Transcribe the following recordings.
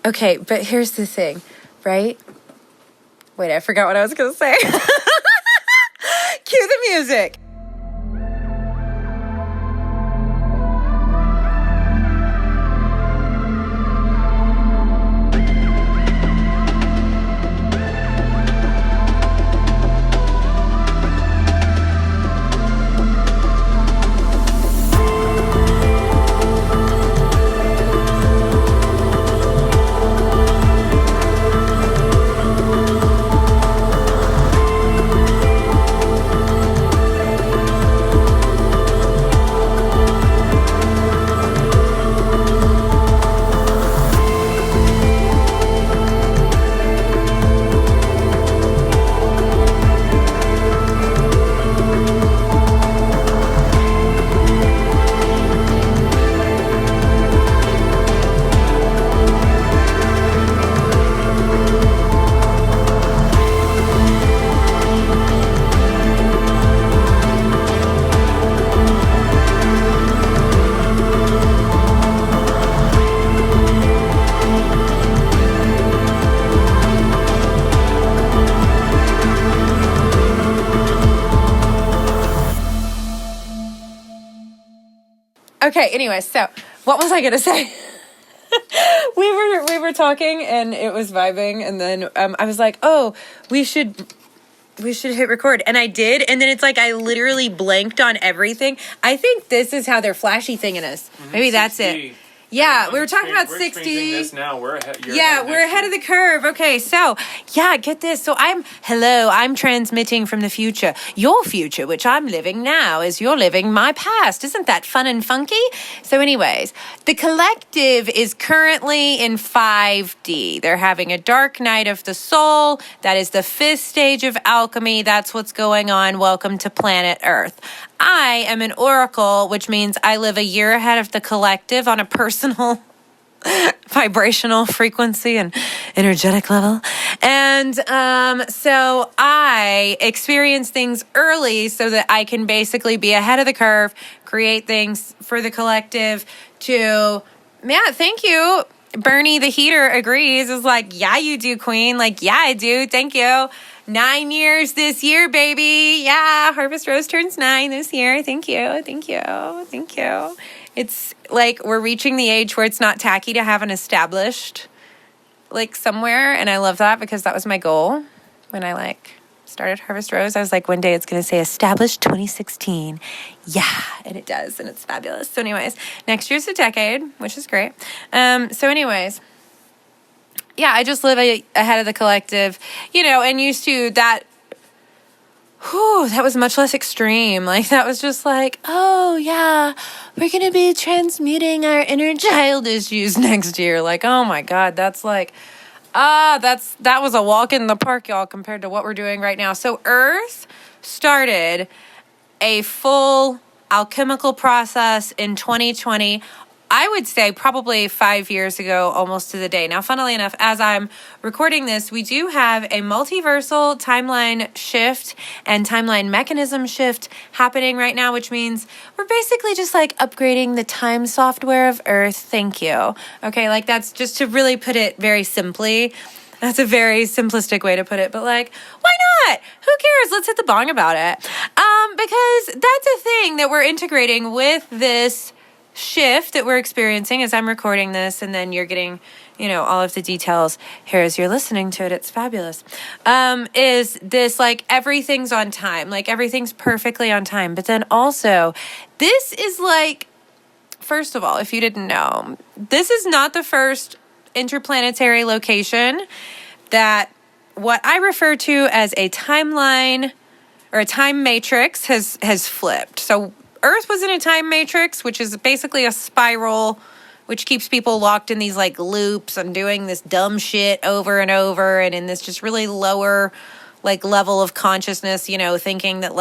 Okay, but here's the thing, right? Wait, I forgot what I was going to say. Cue the music. Okay, anyway, so what was I going to say? we were talking and it was vibing, and then I was like, oh, we should hit record. And I did, and then it's like I literally blanked on everything. I think this is how they're flashy thinging us. Maybe 60. That's it. Yeah, we were talking about 60. This now. We're ahead. We're ahead of the curve. Okay, so, yeah, get this. So I'm transmitting from the future. Your future, which I'm living now, is you're living my past. Isn't that fun and funky? So anyways, the collective is currently in 5D. They're having a dark night of the soul. That is the 5th stage of alchemy. That's what's going on. Welcome to planet Earth. I am an oracle, which means I live a year ahead of the collective on a personal vibrational frequency and energetic level. And so I experience things early so that I can basically be ahead of the curve, create things for the collective to, yeah, thank you. Bernie the heater agrees. Is like, yeah, you do, queen. Like, yeah, I do. Thank you. 9 years this year, baby. Yeah, Harvest Rose turns 9 this year. Thank you. Thank you. Thank you. It's like we're reaching the age where it's not tacky to have an established, like, somewhere. And I love that because that was my goal when I, started Harvest Rose. I was like, one day it's going to say established 2016. Yeah, and it does, and it's fabulous. So anyways, next year's a decade, which is great. So anyways, yeah, I just live ahead of the collective, and used to that. That was much less extreme. Like, that was just like, oh, yeah, we're going to be transmuting our inner child issues next year. Like, oh, my God, that's like, that was a walk in the park, y'all, compared to what we're doing right now. So Earth started a full alchemical process in 2020. I would say probably 5 years ago, almost to the day. Now, funnily enough, as I'm recording this, we do have a multiversal timeline shift and timeline mechanism shift happening right now, which means we're basically just upgrading the time software of Earth. Thank you. Okay, that's just to really put it very simply. That's a very simplistic way to put it, but why not? Who cares? Let's hit the bong about it. Because that's a thing that we're integrating with this shift that we're experiencing as I'm recording this, and then you're getting, all of the details here as you're listening to it. It's fabulous. Is this everything's on time, everything's perfectly on time. But then also, this is first of all, if you didn't know, this is not the first interplanetary location that what I refer to as a timeline or a time matrix has flipped. So Earth was in a time matrix, which is basically a spiral, which keeps people locked in these loops and doing this dumb shit over and over, and in this just really lower level of consciousness, thinking that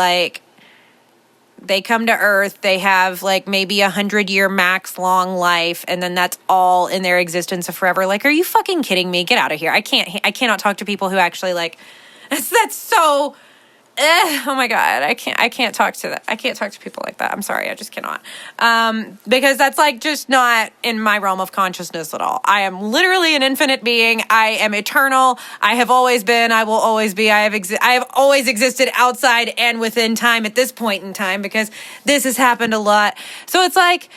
they come to Earth, they have maybe 100-year max long life, and then that's all in their existence of forever. Are you fucking kidding me? Get out of here. I cannot talk to people who actually that's so oh my God, I can't talk to that. I can't talk to people like that. I'm sorry. I just cannot. Because that's like just not in my realm of consciousness at all. I am literally an infinite being. I am eternal. I have always been. I will always be. I have always existed outside and within time at this point in time, because this has happened a lot. So it's like,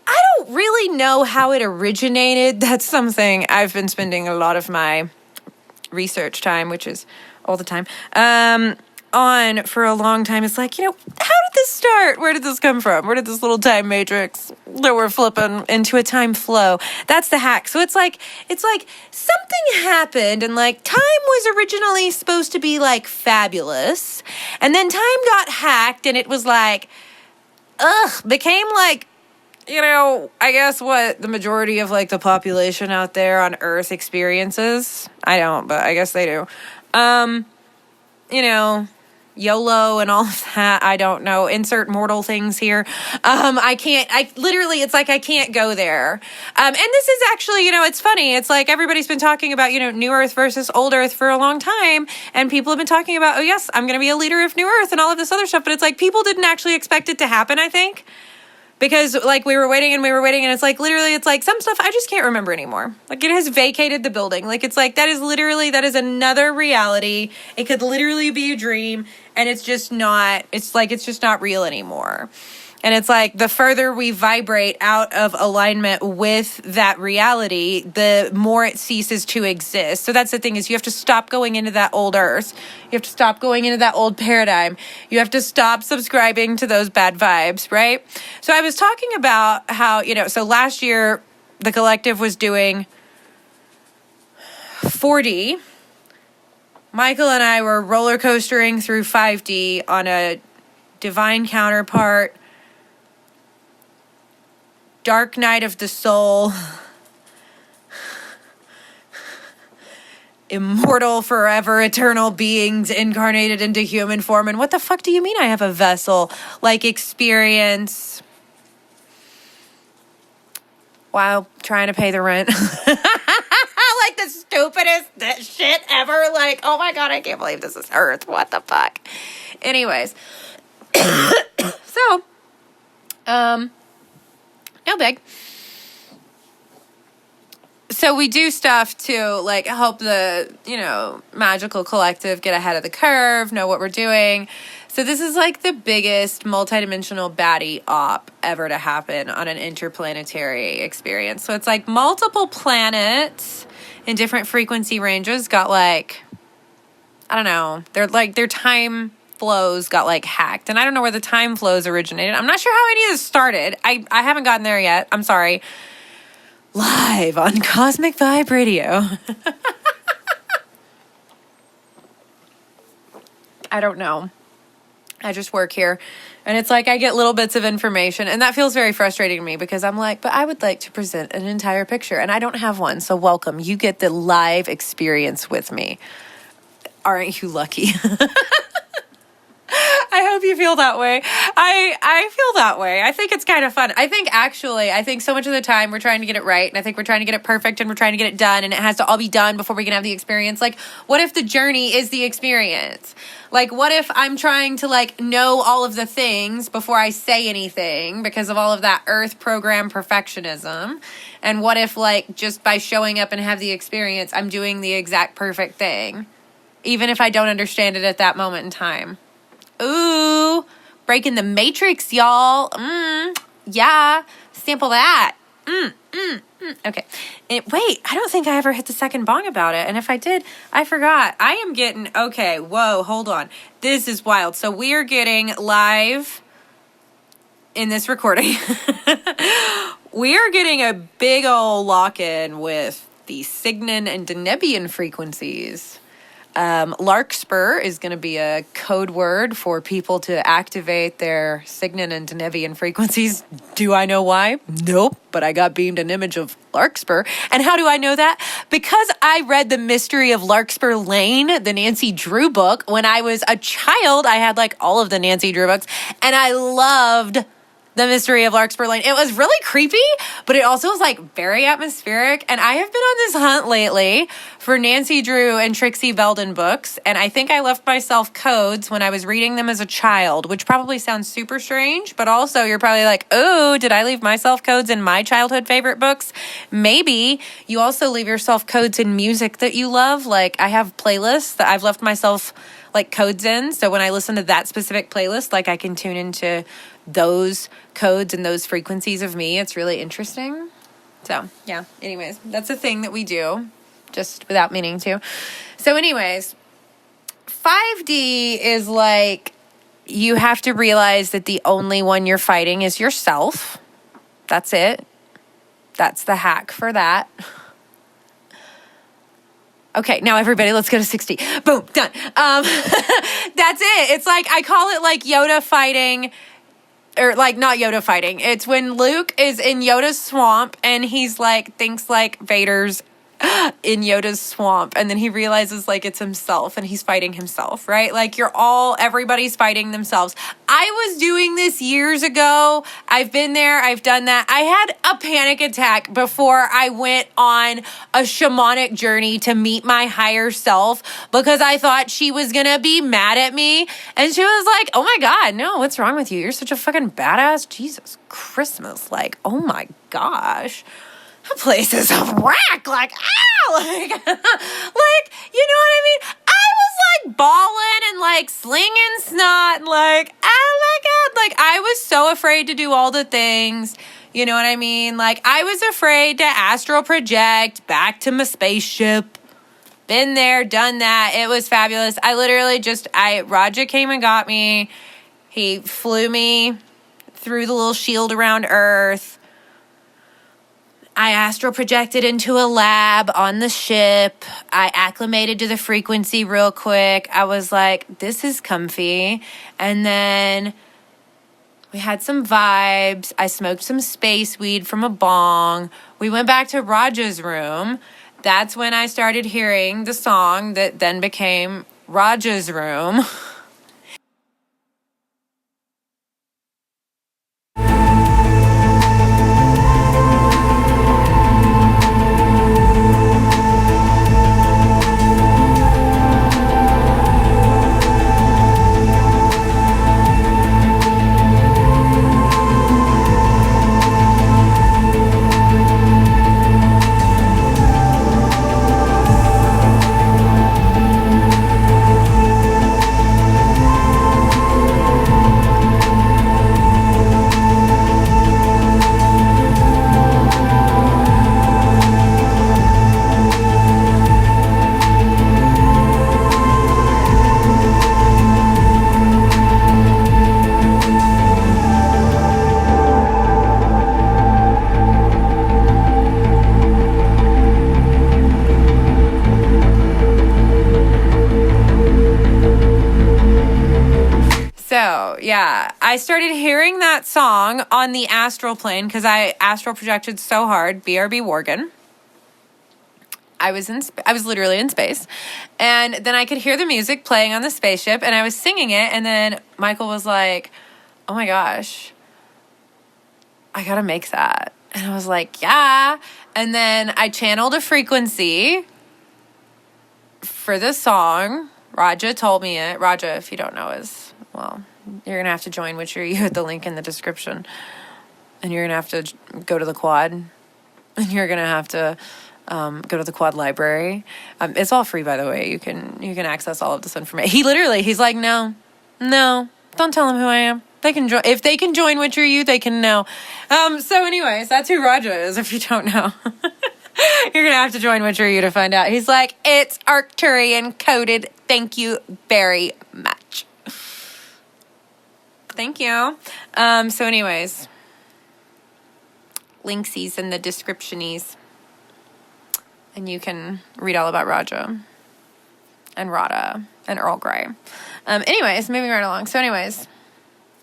I don't really know how it originated. That's something I've been spending a lot of my research time, which is all the time, on for a long time. It's like, how did this start? Where did this come from? Where did this little time matrix that we're flipping into a time flow? That's the hack. So it's like something happened, and like time was originally supposed to be like fabulous, and then time got hacked, and it was like, became like, I guess what the majority of like the population out there on Earth experiences. I don't, but I guess they do. YOLO and all of that. I don't know. Insert mortal things here. It's like I can't go there. And this is actually, it's funny. It's like everybody's been talking about, New Earth versus Old Earth for a long time. And people have been talking about, oh yes, I'm going to be a leader of New Earth and all of this other stuff. But it's like people didn't actually expect it to happen, I think. Because, like, we were waiting, and it's like, literally, it's like, some stuff I just can't remember anymore. Like, it has vacated the building. Like, it's like, that is another reality. It could literally be a dream, and it's just not real anymore. And it's like, the further we vibrate out of alignment with that reality, the more it ceases to exist. So that's the thing, is you have to stop going into that old Earth. You have to stop going into that old paradigm. You have to stop subscribing to those bad vibes, right? So I was talking about how, so last year the collective was doing 4D. Michael and I were roller coastering through 5D on a divine counterpart, dark night of the soul, immortal, forever, eternal beings incarnated into human form. And what the fuck do you mean I have a vessel? Like, experience. Wow, trying to pay the rent. Like the stupidest shit ever. Like, oh my God, I can't believe this is Earth. What the fuck? Anyways. So, no big. So we do stuff to like help the, magical collective get ahead of the curve, know what we're doing. So this is like the biggest multidimensional baddie op ever to happen on an interplanetary experience. So it's like multiple planets in different frequency ranges got like, I don't know, their time flows got like hacked, and I don't know where the time flows originated. I'm not sure how any of this started. I haven't gotten there yet. I'm sorry. Live on Cosmic Vibe Radio. I don't know. I just work here, and it's like I get little bits of information, and that feels very frustrating to me, because I'm like, but I would like to present an entire picture, and I don't have one. So welcome. You get the live experience with me. Aren't you lucky? I hope you feel that way. I feel that way. I think it's kind of fun. I think so much of the time we're trying to get it right, and I think we're trying to get it perfect, and we're trying to get it done, and it has to all be done before we can have the experience. Like, what if the journey is the experience? Like, what if I'm trying to, like, know all of the things before I say anything because of all of that Earth program perfectionism? And what if, like, just by showing up and have the experience, I'm doing the exact perfect thing, even if I don't understand it at that moment in time? Ooh, breaking the matrix, y'all. Yeah, sample that. Okay. Wait, I don't think I ever hit the second bong about it. And if I did, I forgot. I am getting, okay, whoa, hold on. This is wild. So we are getting live in this recording. We are getting a big old lock-in with the Cygnus and Denebian frequencies. Larkspur is going to be a code word for people to activate their Cygnus and Denebian frequencies. Do I know why? Nope. But I got beamed an image of Larkspur. And how do I know that? Because I read The Mystery of Larkspur Lane, the Nancy Drew book. When I was a child, I had like all of the Nancy Drew books, and I loved The Mystery of Larkspur Lane. It was really creepy, but it also was like very atmospheric. And I have been on this hunt lately for Nancy Drew and Trixie Belden books. And I think I left myself codes when I was reading them as a child, which probably sounds super strange, but also you're probably like, oh, did I leave myself codes in my childhood favorite books? Maybe. You also leave yourself codes in music that you love. Like I have playlists that I've left myself like codes in. So when I listen to that specific playlist, like I can tune into those codes and those frequencies of me. It's really interesting. So yeah, anyways, that's a thing that we do just without meaning to. So anyways, 5D is like you have to realize that the only one you're fighting is yourself. That's it. That's the hack for that. Okay, now everybody, let's go to 60. Boom, done. That's it. It's like, I call it like Yoda fighting, or like not Yoda fighting. It's when Luke is in Yoda's swamp and he's like, thinks like Vader's in Yoda's swamp, and then he realizes like it's himself and he's fighting himself, right? Like everybody's fighting themselves. I was doing this years ago. I've been there. I've done that. I had a panic attack before I went on a shamanic journey to meet my higher self because I thought she was going to be mad at me. And she was like, oh my God, no, what's wrong with you? You're such a fucking badass. Jesus Christmas. Like, oh my gosh. That place is a wreck. Like, ow! Like, you know what I mean? I was like bawling and like slinging snot. Like, oh my God. Like, I was so afraid to do all the things. You know what I mean? Like, I was afraid to astral project back to my spaceship. Been there, done that. It was fabulous. I literally Radjzha came and got me. He flew me through the little shield around Earth. I astral projected into a lab on the ship. I acclimated to the frequency real quick. I was like, this is comfy. And then we had some vibes. I smoked some space weed from a bong. We went back to Radjza's room. That's when I started hearing the song that then became Radjza's Room. Yeah, I started hearing that song on the astral plane because I astral projected so hard. BRB Worgen. I was literally in space, and then I could hear the music playing on the spaceship, and I was singing it. And then Michael was like, "Oh my gosh, I gotta make that," and I was like, "Yeah." And then I channeled a frequency for the song. Radjzha told me it. Radjzha, if you don't know, is you're going to have to join Witcher U at the link in the description. And you're going to have to go to the quad. And you're going to have to go to the quad library. It's all free, by the way. You can access all of this information. He's like, no, don't tell them who I am. They can join. If they can join Witcher U, they can know. So anyways, that's who Radjzha is, if you don't know. You're going to have to join Witcher U to find out. He's like, it's Arcturian coded. Thank you very much. Thank you. So anyways, linksies in the descriptionies. And you can read all about Radjzha and Radha and Earl Grey. Anyways, moving right along. So anyways,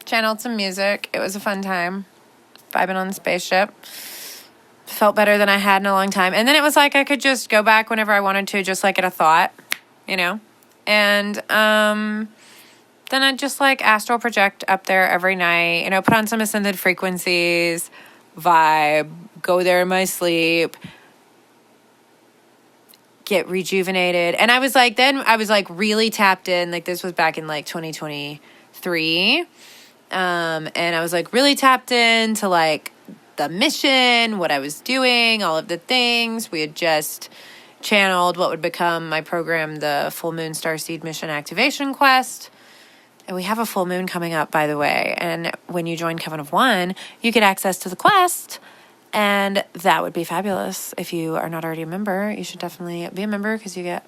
channeled some music. It was a fun time. Vibing on the spaceship. Felt better than I had in a long time. And then it was like I could just go back whenever I wanted to, just like at a thought, you know? And then I'd just like astral project up there every night, you know, put on some ascended frequencies, vibe, go there in my sleep, get rejuvenated. And I was like really tapped in. Like this was back in like 2023. And I was like really tapped into like the mission, what I was doing, all of the things. We had just channeled what would become my program, the Full Moon Starseed Mission Activation Quest. And we have a full moon coming up, by the way. And when you join Coven of One, you get access to the quest. And that would be fabulous. If you are not already a member, you should definitely be a member because you get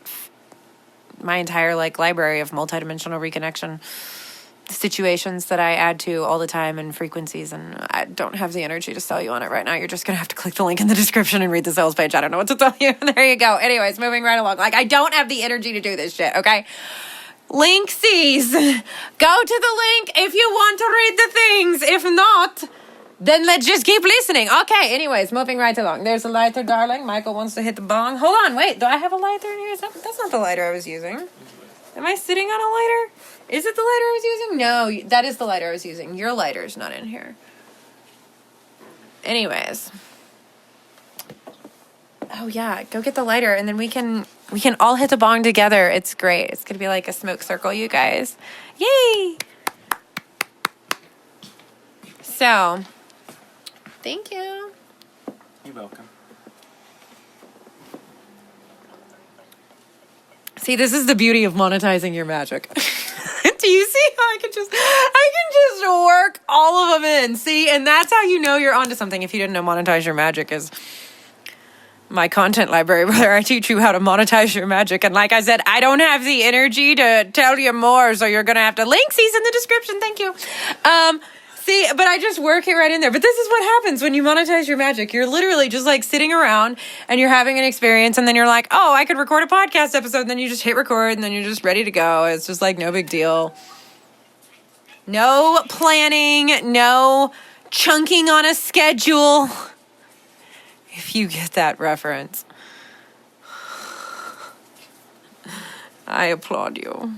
my entire like library of multidimensional reconnection situations that I add to all the time and frequencies, and I don't have the energy to sell you on it right now. You're just gonna have to click the link in the description and read the sales page. I don't know what to tell you. There you go. Anyways, moving right along. Like I don't have the energy to do this shit, okay? Linksies. Go to the link if you want to read the things. If not, then let's just keep listening. Okay, anyways, moving right along. There's a lighter, darling. Michael wants to hit the bong. Hold on, wait. Do I have a lighter in here? That's not the lighter I was using. Am I sitting on a lighter? Is it the lighter I was using? No, that is the lighter I was using. Your lighter's not in here. Anyways. Oh, yeah. Go get the lighter, and then we can all hit the bong together. It's great. It's going to be like a smoke circle, you guys. Yay! So, thank you. You're welcome. See, this is the beauty of monetizing your magic. Do you see how I can just work all of them in? See, and that's how you know you're onto something. If you didn't know, Monetize Your Magic is my content library where I teach you how to monetize your magic. And like I said, I don't have the energy to tell you more, so you're going to have to link these in the description. Thank you. See, but I just work it right in there. But this is what happens when you monetize your magic. You're literally just like sitting around and you're having an experience, and then you're like, oh, I could record a podcast episode. And then you just hit record, and then you're just ready to go. It's just like no big deal. No planning, no chunking on a schedule. If you get that reference. I applaud you.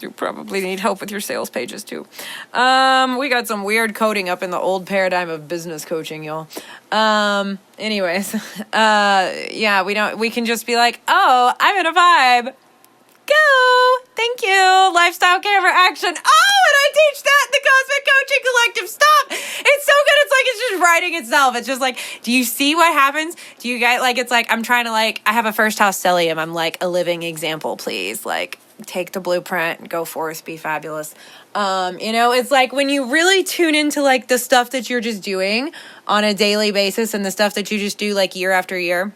You probably need help with your sales pages too. We got some weird coding up in the old paradigm of business coaching, y'all. Anyways, yeah, we can just be like, oh, I'm in a vibe. Go. Thank you. Lifestyle camera action. Oh, and I teach that in the Cosmic Coaching Collective. Stop. It's so good. It's like it's just writing itself. It's just like, do you see what happens? Do you guys, like, it's like, I'm trying to, like, I have a first house stellium. I'm like, a living example, please. Like, take the blueprint, go forth, be fabulous. You know, it's like when you really tune into, like, the stuff that you're just doing on a daily basis and the stuff that you just do, like, year after year.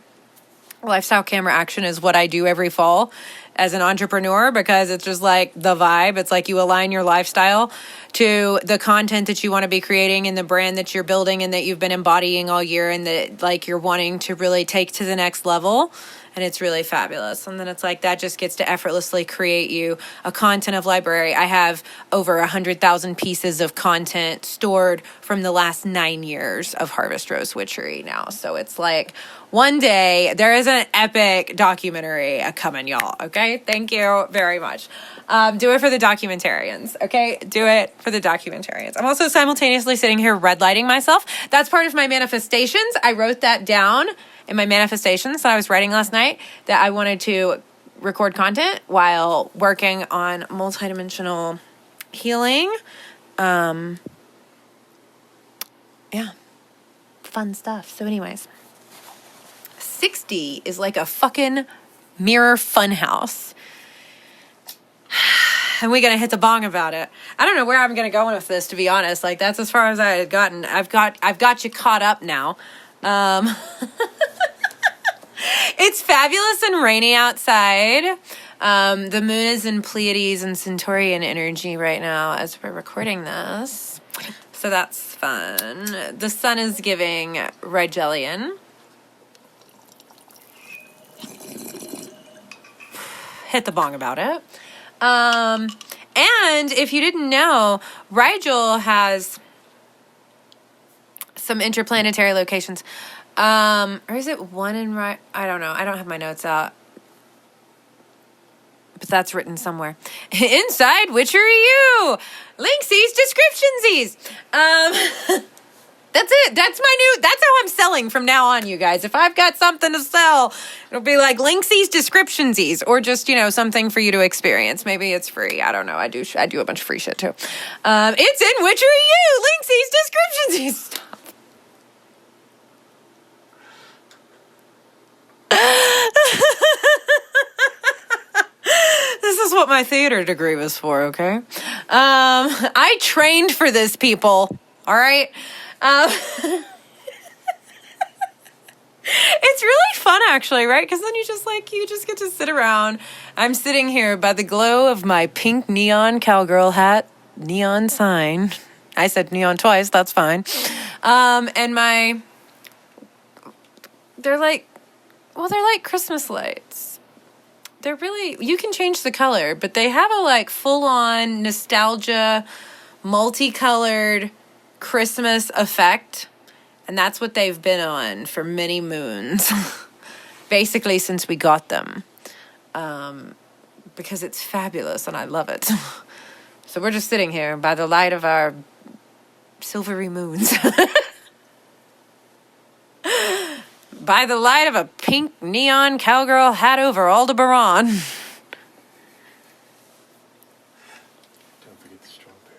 Lifestyle camera action is what I do every fall as an entrepreneur, because it's just like the vibe. It's like you align your lifestyle to the content that you want to be creating and the brand that you're building and that you've been embodying all year, and that like you're wanting to really take to the next level. And it's really fabulous. And then it's like that just gets to effortlessly create you a content of library. I have over 100,000 pieces of content stored from the last 9 years of Harvest Rose Witchery now. So it's like one day there is an epic documentary coming, y'all. Okay? Thank you very much. Do it for the documentarians. Okay? Do it for the documentarians. I'm also simultaneously sitting here red lighting myself. That's part of my manifestations. I wrote that down in my manifestations that I was writing last night, that I wanted to record content while working on multidimensional healing. Yeah. Fun stuff. So anyways, 60 is like a fucking mirror funhouse. And we're going to hit the bong about it. I don't know where I'm going to go with this, to be honest. Like, that's as far as I had gotten. I've got you caught up now. It's fabulous and rainy outside. The moon is in Pleiades and Centaurian energy right now as we're recording this. So that's fun. The sun is giving Radjzha. Hit the bong about it. And if you didn't know, Radjzha has some interplanetary locations. Or is it one in I don't know. I don't have my notes out. But that's written somewhere. Inside Witchery U! Linksies, descriptionsies! That's it. That's how I'm selling from now on, you guys. If I've got something to sell, it'll be like Linksy's descriptionsies, or just, something for you to experience. Maybe it's free. I don't know. I do a bunch of free shit too. It's in Witchery U, Linksy's descriptionsies. Stop. This is what my theater degree was for, okay? I trained for this, people. All right? It's really fun, actually, right? Because then you just get to sit around. I'm sitting here by the glow of my pink neon cowgirl hat, neon sign. I said neon twice. That's fine. And they're like Christmas lights. They're really, you can change the color, but they have a full-on nostalgia, multicolored Christmas effect. And that's what they've been on for many moons. Basically since we got them. Because it's fabulous and I love it. So we're just sitting here by the light of our silvery moons. By the light of a pink neon cowgirl hat over Aldebaran. Don't forget the strawberry.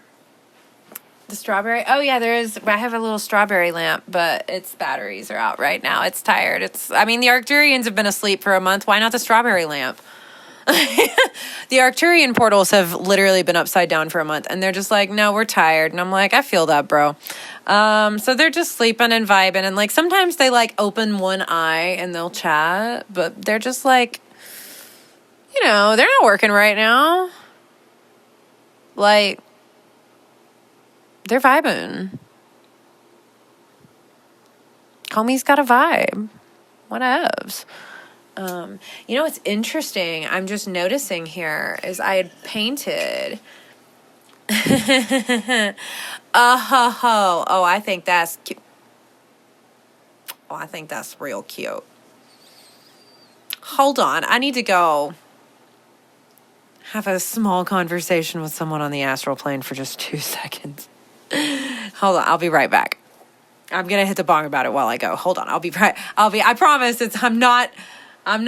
The strawberry? Oh, yeah, I have a little strawberry lamp, but its batteries are out right now. It's tired. The Arcturians have been asleep for a month. Why not the strawberry lamp? The Arcturian portals have literally been upside down for a month, and they're just like, no, we're tired. And I'm like, I feel that, bro. So they're just sleeping and vibing, and sometimes they open one eye and they'll chat, but they're just they're not working right now. They're vibing. Homie's got a vibe. Whatevs. What's interesting, I'm just noticing here, is I had painted. Oh, I think that's cute. Oh, I think that's real cute. Hold on, I need to go have a small conversation with someone on the astral plane for just 2 seconds. Hold on, I'll be right back. I'm gonna hit the bong about it while I go. Hold on, I promise I'm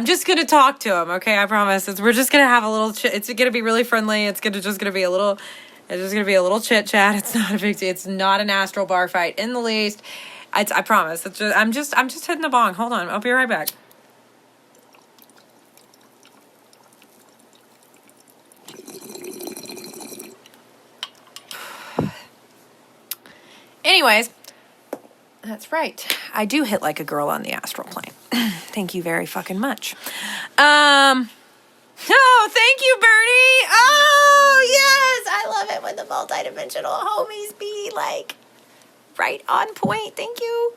just going to talk to him, okay? I promise. We're just going to have a little it's going to be really friendly. It's just going to be a little chit chat. It's not a big deal. It's not an astral bar fight in the least. I promise. I'm just hitting the bong. Hold on. I'll be right back. Anyways, that's right. I do hit like a girl on the astral plane. Thank you very fucking much. Oh, thank you, Bernie. Oh, yes. I love it when the multidimensional homies be right on point. Thank you.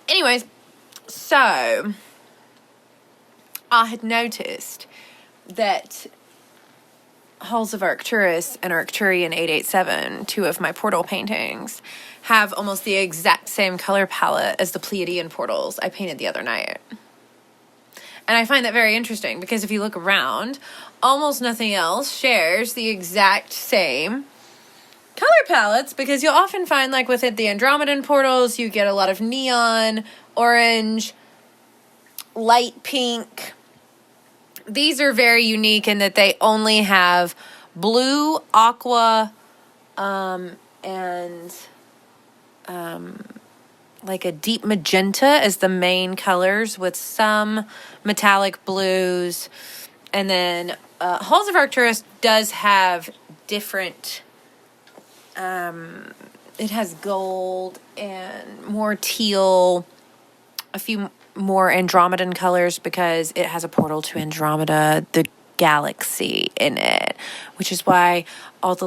Anyways, so I had noticed that Halls of Arcturus and Arcturian 887, two of my portal paintings, have almost the exact same color palette as the Pleiadian portals I painted the other night. And I find that very interesting because if you look around, almost nothing else shares the exact same color palettes, because you'll often find within the Andromedan portals, you get a lot of neon, orange, light pink. These are very unique in that they only have blue, aqua, and a deep magenta as the main colors, with some metallic blues. And then Halls of Arcturus does have different, it has gold and more teal, a few more Andromedan colors, because it has a portal to Andromeda, the galaxy, in it, which is why all the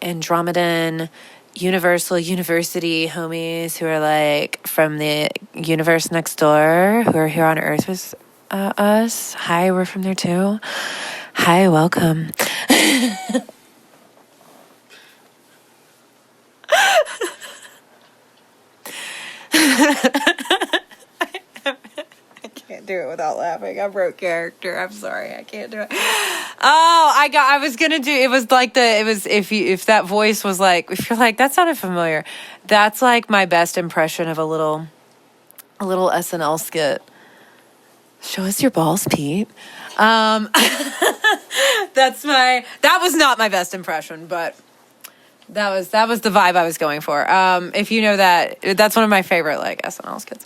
Andromedan Universal University homies who are from the universe next door, who are here on Earth with us. Hi, we're from there too. Hi, welcome. I can't do it without laughing. I broke character. I'm sorry. I can't do it. Oh, I was gonna do. It was like if that voice was like, if you're like that sounded familiar, that's like my best impression of a little SNL skit. Show us your balls, Pete. That was not my best impression, but that was the vibe I was going for. If you know that's one of my favorite like SNL skits.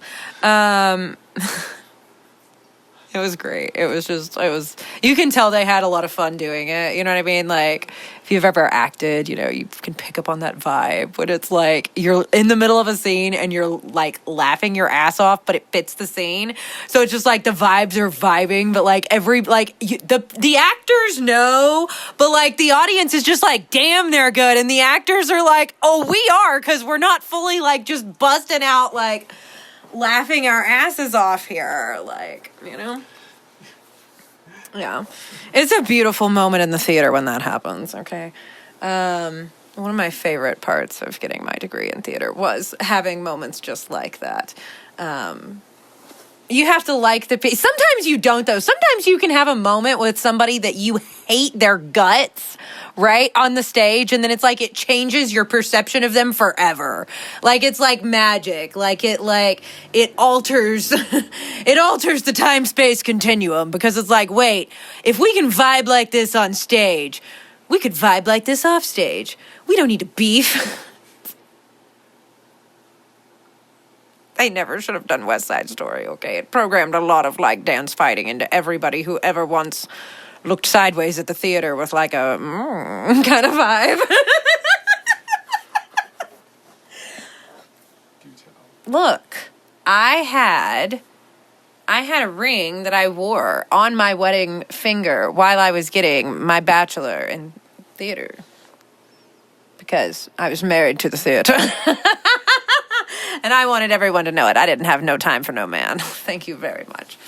It was great. It was, you can tell they had a lot of fun doing it. You know what I mean? Like, if you've ever acted, you know, you can pick up on that vibe when it's like you're in the middle of a scene and you're like laughing your ass off, but it fits the scene. So it's just like the vibes are vibing, but like the actors know, but like the audience is just like, damn, they're good. And the actors are like, oh, we are, because we're not fully like just busting out like laughing our asses off here, like, you know. Yeah, it's a beautiful moment in the theater when that happens. Okay, one of my favorite parts of getting my degree in theater was having moments just like that. You have to like the piece. Sometimes you don't, though. Sometimes you can have a moment with somebody that you hate their guts, right, on the stage, and then it's like it changes your perception of them forever. Like it's like magic. Like it alters it alters the time-space continuum, because it's like, wait, if we can vibe like this on stage, we could vibe like this off stage. We don't need to beef. They never should have done West Side Story, okay? It programmed a lot of, like, dance fighting into everybody who ever once looked sideways at the theater with, like, a kind of vibe. Look, I had a ring that I wore on my wedding finger while I was getting my bachelor in theater, because I was married to the theater. And I wanted everyone to know it. I didn't have no time for no man. Thank you very much.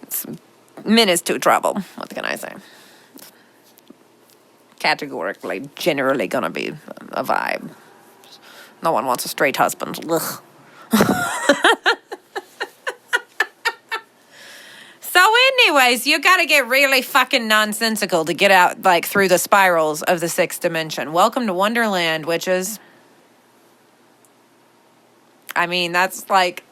It's minutes to trouble. What can I say? Categorically, generally gonna be a vibe. No one wants a straight husband. Ugh. So anyways, you gotta get really fucking nonsensical to get out, like, through the spirals of the sixth dimension. Welcome to Wonderland, witches. I mean, that's like,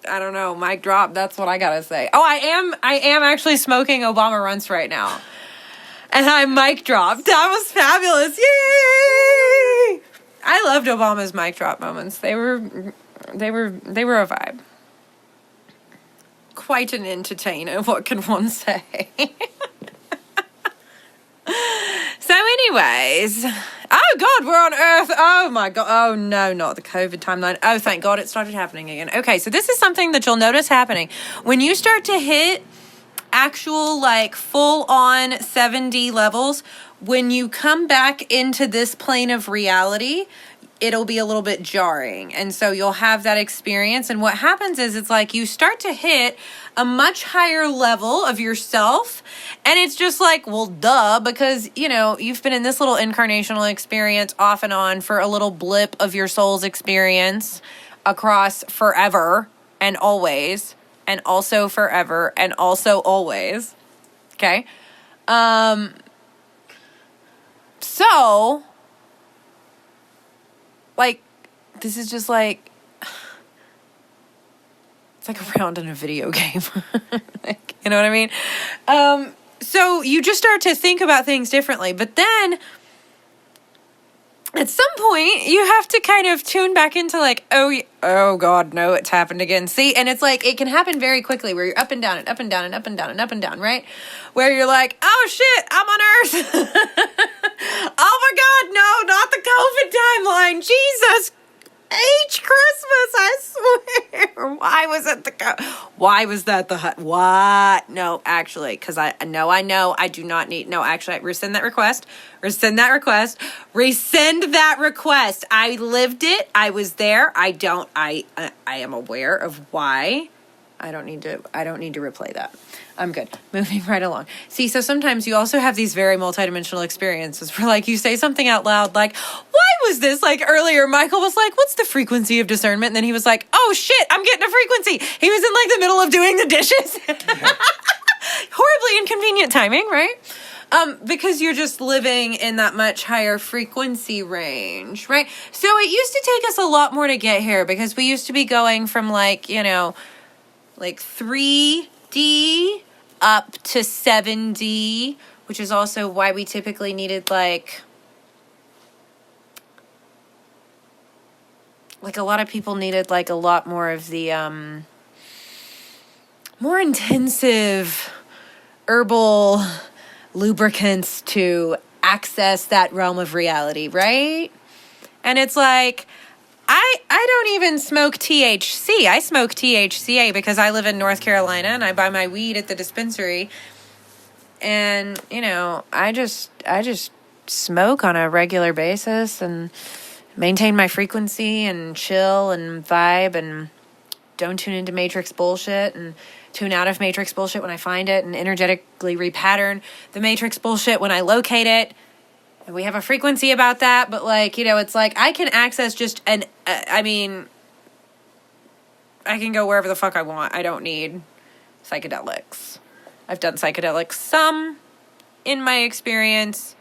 I don't know, mic drop. That's what I gotta say. Oh, I am actually smoking Obama Runts right now, and I mic dropped. That was fabulous! Yay! I loved Obama's mic drop moments. They were a vibe. Quite an entertainer. What can one say? So anyways, oh God, we're on Earth. Oh my God. Oh no, not the COVID timeline. Oh, thank God it started happening again. Okay, so this is something that you'll notice happening. When you start to hit actual, like, full-on 7D levels, when you come back into this plane of reality, it'll be a little bit jarring. And so you'll have that experience. And what happens is it's like you start to hit a much higher level of yourself. And it's just like, well, duh, because, you know, you've been in this little incarnational experience off and on for a little blip of your soul's experience across forever and always, and also forever and also always. Okay? So, like, this is just like, it's like a round in a video game. Like, you know what I mean? So you just start to think about things differently. But then, at some point, you have to kind of tune back into like, oh God, no, it's happened again. See? And it's like, it can happen very quickly where you're up and down and up and down and up and down and up and down, right? Where you're like, oh shit, I'm on Earth. Oh my God, no, not the COVID timeline. Jesus H Christmas, I swear. Why was it why was that the hut? What? No, actually, because I know, I do not need, no, actually, rescind that request. Rescind that request. I lived it. I was there. I am aware of why. I don't need to replay that. I'm good. Moving right along. See, so sometimes you also have these very multidimensional experiences where, like, you say something out loud, like, why was this? Like, earlier, Michael was like, what's the frequency of discernment? And then he was like, oh, shit, I'm getting a frequency. He was in, like, the middle of doing the dishes. Horribly inconvenient timing, right? Because you're just living in that much higher frequency range, right? So it used to take us a lot more to get here because we used to be going from like 3D up to 7D, which is also why we typically needed like a lot of people needed like a lot more of the more intensive herbal lubricants to access that realm of reality, right? And it's like, I don't even smoke THC. I smoke THCA because I live in North Carolina and I buy my weed at the dispensary. And, I just smoke on a regular basis and maintain my frequency and chill and vibe and don't tune into Matrix bullshit and tune out of Matrix bullshit when I find it and energetically repattern the Matrix bullshit when I locate it. And we have a frequency about that, but it's like I can access just I can go wherever the fuck I want. I don't need psychedelics. I've done psychedelics some in my experience.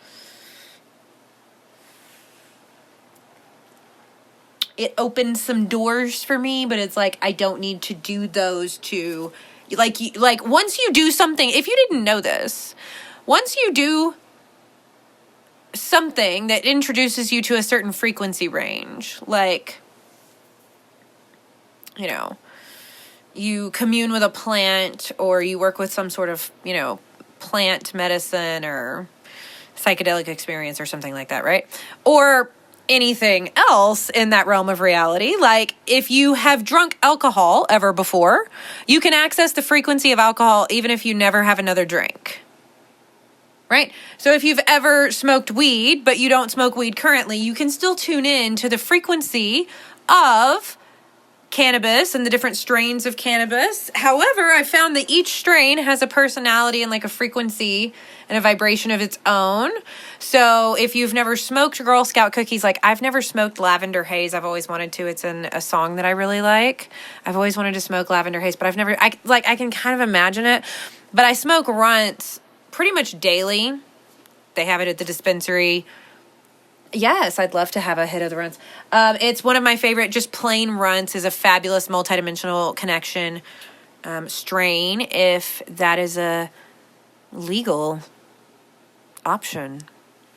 It opened some doors for me, but it's like I don't need to do those to like once you do something, if you didn't know this, once you do something that introduces you to a certain frequency range, you commune with a plant or you work with some sort of, plant medicine or psychedelic experience or something like that, right? Or anything else in that realm of reality. Like if you have drunk alcohol ever before, you can access the frequency of alcohol even if you never have another drink. Right? So if you've ever smoked weed, but you don't smoke weed currently, you can still tune in to the frequency of cannabis and the different strains of cannabis. However, I found that each strain has a personality and like a frequency and a vibration of its own. So if you've never smoked Girl Scout cookies, like I've never smoked lavender haze. I've always wanted to. It's in a song that I really like. I've always wanted to smoke lavender haze, but I can kind of imagine it. But I smoke runts pretty much daily. They have it at the dispensary. Yes, I'd love to have a hit of the runts. It's one of my favorite, just plain runts is a fabulous multidimensional connection strain if that is a legal option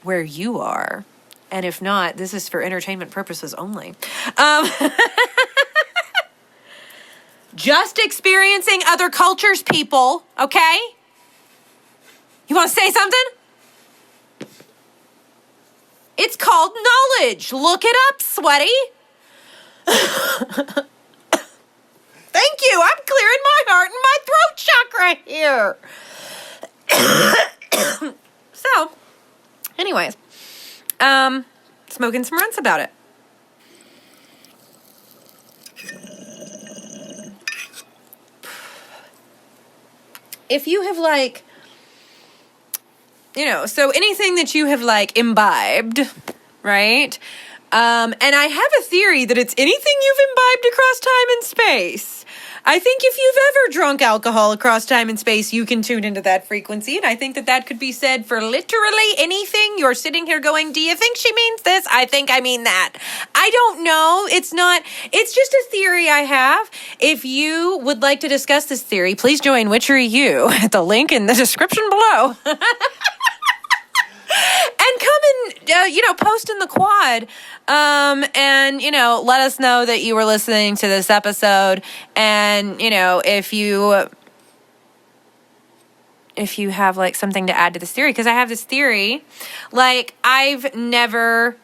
where you are. And if not, this is for entertainment purposes only. Just experiencing other cultures, people, okay? You want to say something? It's called knowledge. Look it up, sweaty. Thank you. I'm clearing my heart and my throat chakra here. So, anyways, smoking some runts about it. If you have so anything that you have imbibed, right? And I have a theory that it's anything you've imbibed across time and space. I think if you've ever drunk alcohol across time and space, you can tune into that frequency. And I think that could be said for literally anything. You're sitting here going, do you think she means this? I think I mean that. I don't know. It's just a theory I have. If you would like to discuss this theory, please join Witchery U at the link in the description below. And come and, post in the quad, and, let us know that you were listening to this episode. And, if you have something to add to this theory, because I have this theory, I've never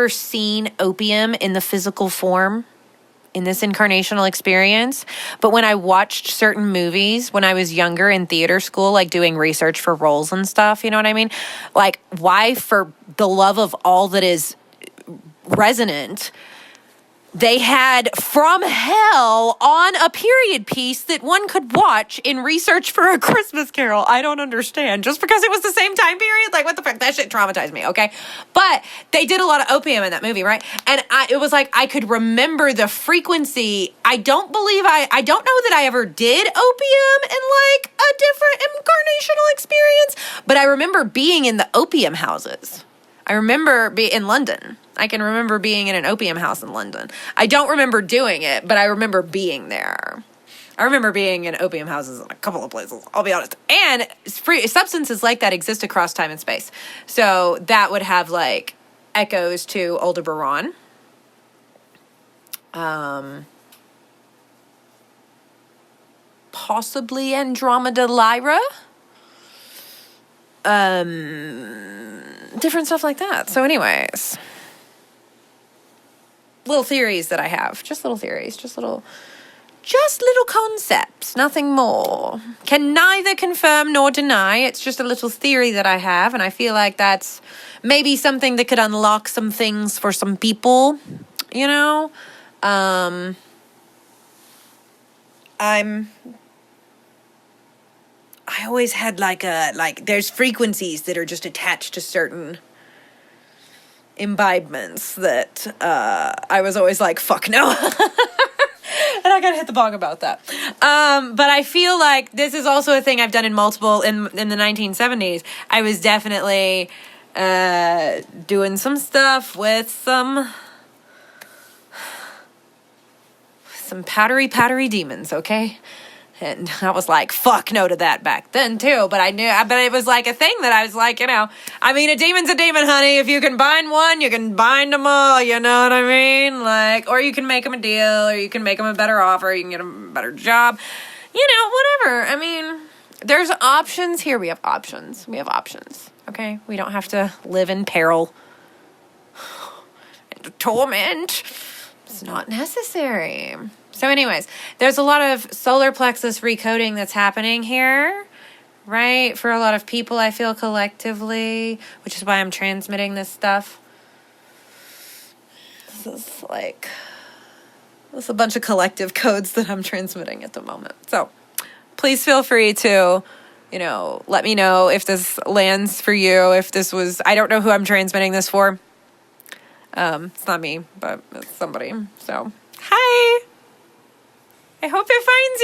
seen opium in the physical form in this incarnational experience. But when I watched certain movies when I was younger in theater school, doing research for roles and stuff, you know what I mean? Why, for the love of all that is resonant, they had From Hell on a period piece that one could watch in research for A Christmas Carol. I don't understand. Just because it was the same time period? Like, what the fuck? That shit traumatized me, okay? But they did a lot of opium in that movie, right? And it was like I could remember the frequency. I don't know that I ever did opium in like a different incarnational experience, but I remember being in the opium houses. I remember in London. I can remember being in an opium house in London. I don't remember doing it, but I remember being there. I remember being in opium houses in a couple of places, I'll be honest. And substances like that exist across time and space. So that would have like echoes to Aldebaran. Possibly Andromeda Lyra. Different stuff like that. So anyways, little theories that I have. Just little theories. Just little concepts. Nothing more. Can neither confirm nor deny. It's just a little theory that I have. And I feel like that's maybe something that could unlock some things for some people. You know? I always had there's frequencies that are just attached to certain imbibements that I was always like, fuck no. And I gotta hit the bong about that. But I feel like this is also a thing I've done in the 1970s. I was definitely doing some stuff with some powdery demons, okay? And I was like, fuck no to that back then, too. But it was like a thing that I was like, you know, I mean, a demon's a demon, honey. If you can bind one, you can bind them all, you know what I mean? Like, or you can make them a deal, or you can make them a better offer, you can get them a better job. You know, whatever. I mean, there's options here. We have options. Okay? We don't have to live in peril and torment. It's not necessary. So anyways, there's a lot of solar plexus recoding that's happening here, right? For a lot of people, I feel collectively, which is why I'm transmitting this stuff. This is a bunch of collective codes that I'm transmitting at the moment. So please feel free to, you know, let me know if this lands for you, I don't know who I'm transmitting this for. It's not me, but it's somebody. So, hi. I hope it finds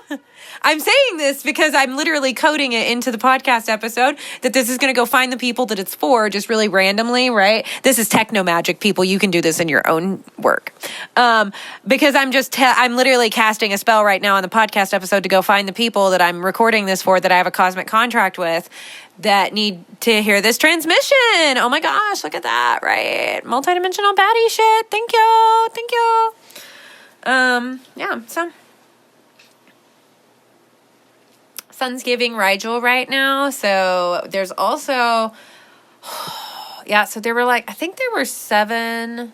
you. I'm saying this because I'm literally coding it into the podcast episode that this is going to go find the people that it's for just really randomly, right? This is techno magic, people. You can do this in your own work. Because I'm literally casting a spell right now on the podcast episode to go find the people that I'm recording this for that I have a cosmic contract with that need to hear this transmission. Oh my gosh, look at that, right? Multidimensional baddie shit. Thank you. Yeah, so Sun's giving Radjzha right now, so there's also so there were I think there were 7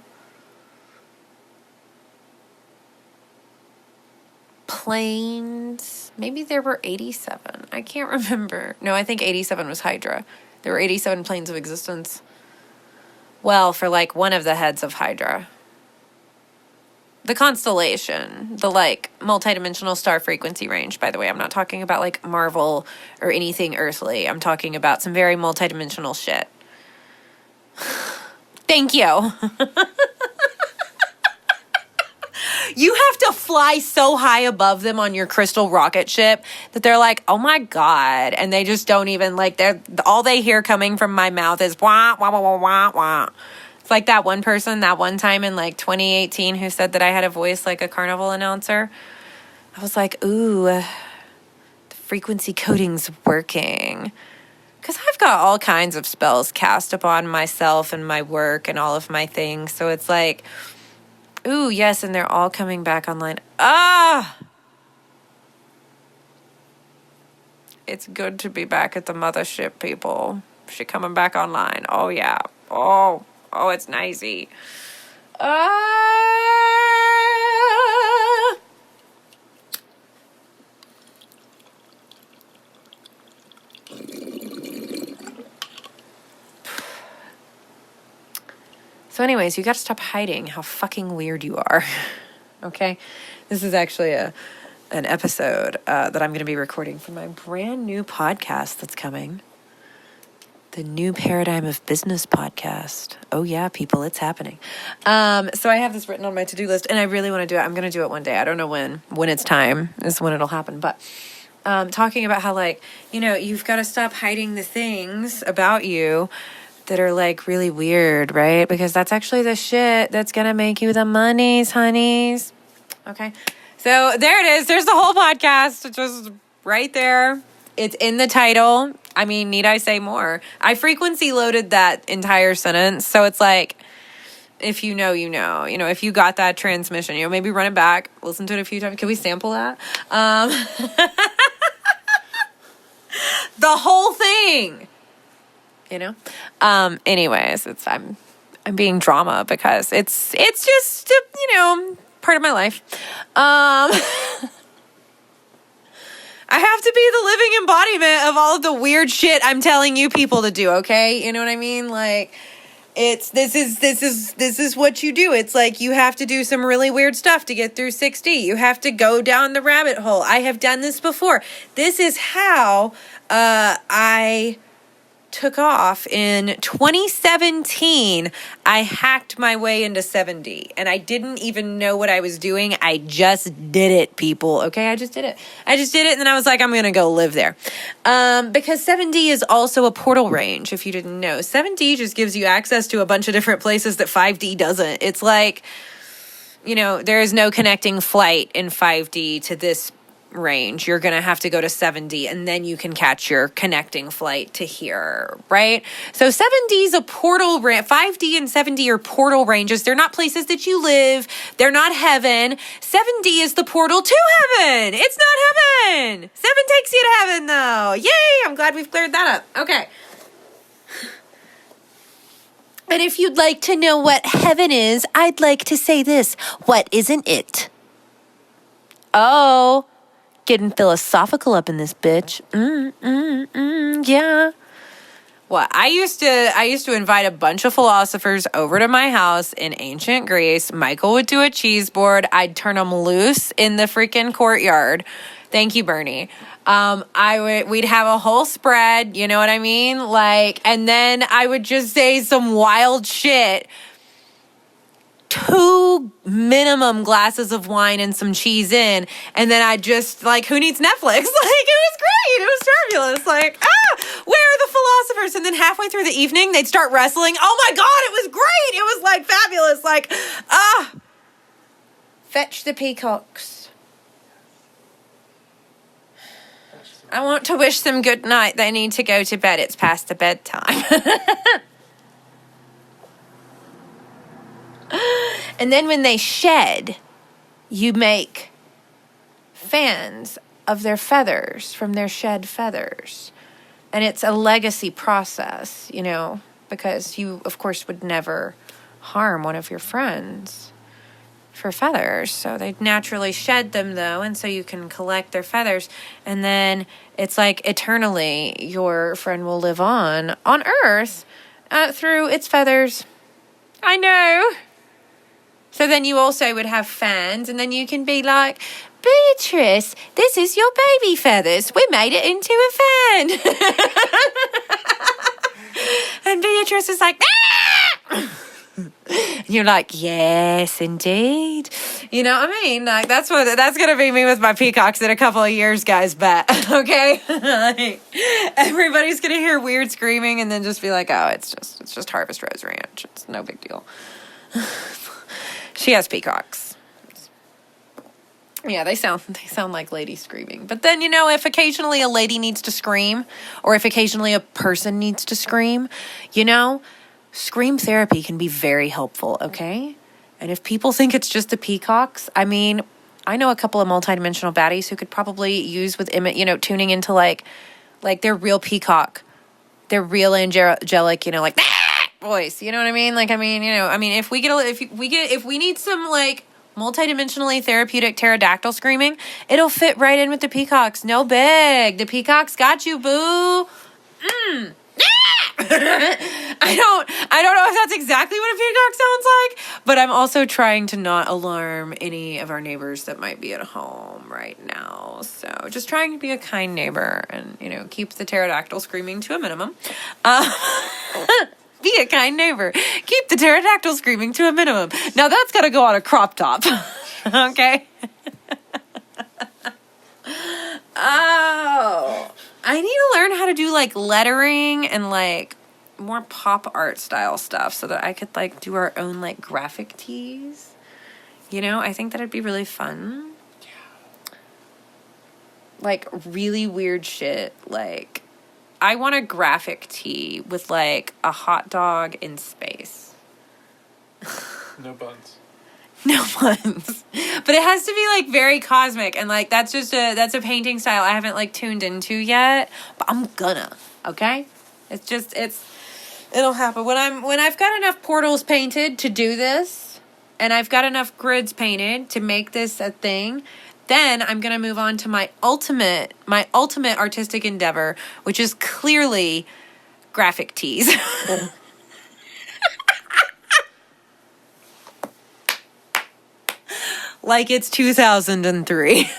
planes. Maybe there were 87. I can't remember. No, I think 87 was Hydra. There were 87 planes of existence. Well, for one of the heads of Hydra. The constellation, the multidimensional star frequency range, by the way. I'm not talking about Marvel or anything earthly. I'm talking about some very multidimensional shit. Thank you. You have to fly so high above them on your crystal rocket ship that they're like, oh my God. And they just don't even all they hear coming from my mouth is wah, wah, wah, wah, wah, wah. It's like that one person that one time in 2018 who said that I had a voice like a carnival announcer. I was like, ooh, the frequency coding's working. Because I've got all kinds of spells cast upon myself and my work and all of my things. So it's like, ooh, yes, and they're all coming back online. Ah! It's good to be back at the mothership, people. She coming back online. Oh, yeah. Oh, it's nicey. So So anyways, you got to stop hiding how fucking weird you are. Okay? This is actually an episode that I'm going to be recording for my brand new podcast that's coming. The New Paradigm of Business podcast. Oh yeah, people, it's happening. So I have this written on my to-do list, and I really want to do it. I'm going to do it one day. I don't know when. When it's time is when it'll happen. But talking about how, like, you know, you've got to stop hiding the things about you that are, like, really weird, right? Because that's actually the shit that's going to make you the monies, honeys. Okay? So there it is. There's the whole podcast. It's just right there. It's in the title. I mean, need I say more? I frequency loaded that entire sentence. So it's like, if you know, you know. You know, if you got that transmission, you know, maybe run it back, listen to it a few times. Can we sample that? The whole thing. You know? Anyways, I'm being drama because it's just, you know, part of my life. I have to be the living embodiment of all of the weird shit I'm telling you people to do, okay? You know what I mean? Like, this is what you do. It's like you have to do some really weird stuff to get through 6D. You have to go down the rabbit hole. I have done this before. This is how I took off in 2017. I hacked my way into 7D, and I didn't even know what I was doing. I just did it, people. Okay, I just did it, and then I was like, I'm gonna go live there, because 7D is also a portal range. If you didn't know, 7D just gives you access to a bunch of different places that 5D doesn't. It's like, you know, there is no connecting flight in 5D to this range. You're going to have to go to 7D, and then you can catch your connecting flight to here, right? So 7D is a portal range. 5D and 7D are portal ranges. They're not places that you live. They're not heaven. 7D is the portal to heaven. It's not heaven. 7 takes you to heaven, though. Yay! I'm glad we've cleared that up. Okay. And if you'd like to know what heaven is, I'd like to say this. What isn't it? Oh, getting philosophical up in this bitch. Yeah. Well, I used to invite a bunch of philosophers over to my house in ancient Greece. Michael would do a cheese board. I'd turn them loose in the freaking courtyard. Thank you, Bernie. We'd have a whole spread, you know what I mean? Like, and then I would just say some wild shit. 2 minimum glasses of wine and some cheese in, and then I just, like, who needs Netflix? Like, it was great. It was fabulous. Like, where are the philosophers? And then halfway through the evening, they'd start wrestling. Oh my God, it was great. It was, like, fabulous. Like, fetch the peacocks. I want to wish them good night. They need to go to bed. It's past the bedtime. And then when they shed, you make fans of their feathers from their shed feathers. And it's a legacy process, you know, because you, of course, would never harm one of your friends for feathers. So they naturally shed them, though, and so you can collect their feathers. And then it's like eternally your friend will live on Earth through its feathers. I know. So then you also would have fans, and then you can be like, Beatrice, this is your baby feathers. We made it into a fan. And Beatrice is like, ah! And you're like, yes, indeed. You know what I mean? Like, that's going to be me with my peacocks in a couple of years, guys, bet. Okay? Like, everybody's going to hear weird screaming and then just be like, oh, it's just Harvest Rose Ranch. It's no big deal. She has peacocks. Yeah, they sound like ladies screaming. But then, you know, if occasionally a lady needs to scream, or if occasionally a person needs to scream, you know, scream therapy can be very helpful, okay? And if people think it's just the peacocks, I mean, I know a couple of multidimensional baddies who could probably use with, you know, tuning into like their real peacock, their real angelic, you know, like voice, you know what I mean? Like, I mean, you know, I mean, if we need some like multidimensionally therapeutic pterodactyl screaming, it'll fit right in with the peacocks. No big. The peacocks got you, boo. I don't know if that's exactly what a peacock sounds like, but I'm also trying to not alarm any of our neighbors that might be at home right now. So just trying to be a kind neighbor and, keep the pterodactyl screaming to a minimum. Be a kind neighbor. Keep the pterodactyl screaming to a minimum. Now that's got to go on a crop top. Okay? Oh, I need to learn how to do like lettering and like more pop art style stuff so that I could like do our own like graphic tees. I think that'd be really fun. Yeah. Like really weird shit. Like I want a graphic tee with like a hot dog in space. No buns. No buns. But it has to be like very cosmic and like that's a painting style I haven't like tuned into yet, but I'm gonna, okay? It'll happen when I've got enough portals painted to do this and I've got enough grids painted to make this a thing. Then I'm going to move on to my ultimate artistic endeavor, which is clearly graphic tees. Like it's 2003.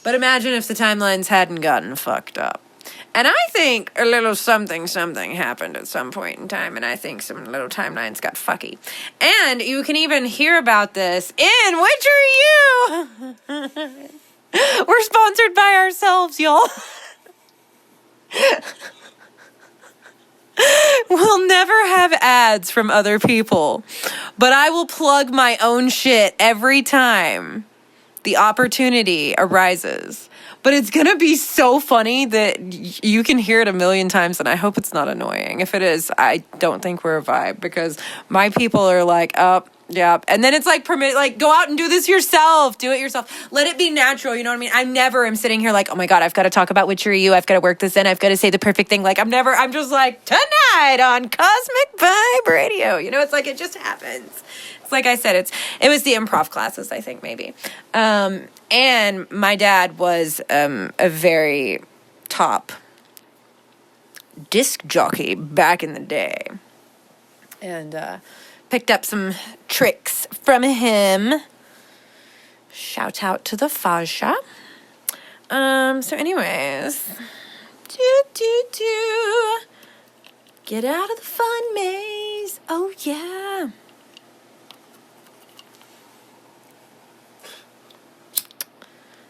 But imagine if the timelines hadn't gotten fucked up. And I think a little something happened at some point in time, and I think some little timelines got fucky. And you can even hear about this in Which Are You? We're sponsored by ourselves, y'all. We'll never have ads from other people, but I will plug my own shit every time the opportunity arises. But it's going to be so funny that you can hear it a million times, and I hope it's not annoying. If it is, I don't think we're a vibe, because my people are like, oh, yeah. And then it's like, go out and do this yourself. Do it yourself. Let it be natural, you know what I mean? I never am sitting here like, oh my God, I've got to talk about Which Are You? I've got to work this in. I've got to say the perfect thing. Like, I'm just like, tonight on Cosmic Vibe Radio. It's like, it just happens. It's like I said, it was the improv classes, I think, maybe. And my dad was a very top disc jockey back in the day. And picked up some tricks from him. Shout out to the Fajra. So anyways. Get out of the fun maze. Oh, yeah.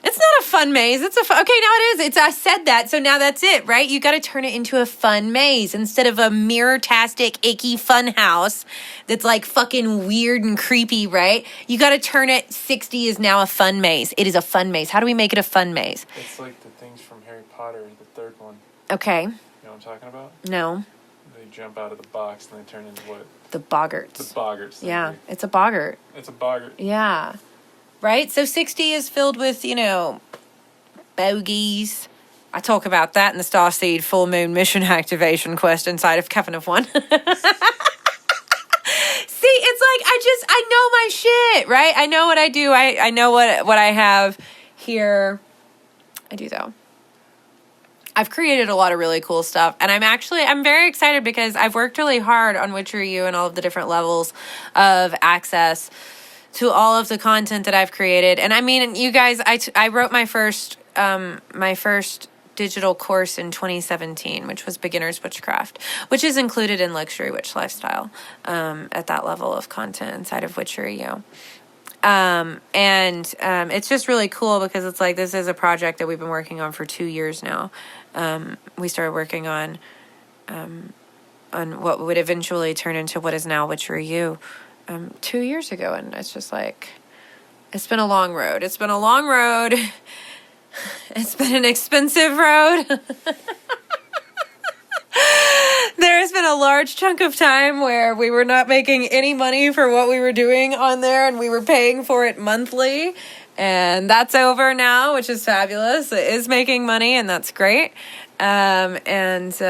It's not a fun maze. Okay, now it is. I said that, so now that's it, right? You got to turn it into a fun maze instead of a mirror-tastic, icky fun house that's like fucking weird and creepy, right? You got to turn it. 60 is now a fun maze. It is a fun maze. How do we make it a fun maze? It's like the things from Harry Potter, the third one. Okay. You know what I'm talking about? No. They jump out of the box and they turn into what? The boggarts. The boggarts. Yeah, it's a boggart. It's a boggart. Yeah. Right? So 60 is filled with, bogeys. I talk about that in the Starseed Full Moon Mission Activation quest inside of Coven of One. See, it's like, I know my shit, right? I know what I do. I know what I have here. I do, though. I've created a lot of really cool stuff, and I'm very excited because I've worked really hard on Which Are You and all of the different levels of access to all of the content that I've created. And I mean, you guys, I wrote my first digital course in 2017, which was Beginner's Witchcraft, which is included in Luxury Witch Lifestyle, at that level of content inside of Which Are You. It's just really cool because it's like, this is a project that we've been working on for 2 years now. We started working on what would eventually turn into what is now Which Are You, 2 years ago. And it's just like, it's been a long road. It's been a long road. It's been an expensive road. There has been a large chunk of time where we were not making any money for what we were doing on there, and we were paying for it monthly. And that's over now, which is fabulous. It is making money, and that's great. It's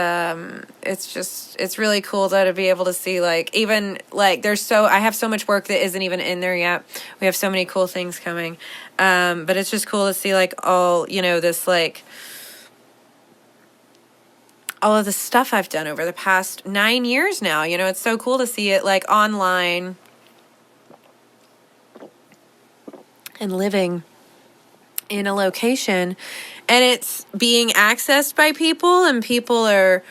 really cool though to be able to see, like, even like I have so much work that isn't even in there yet. We have so many cool things coming. But it's just cool to see, like, all, this, like, all of the stuff I've done over the past 9 years now. You know, it's so cool to see it like online and living in a location, and it's being accessed by people, and people are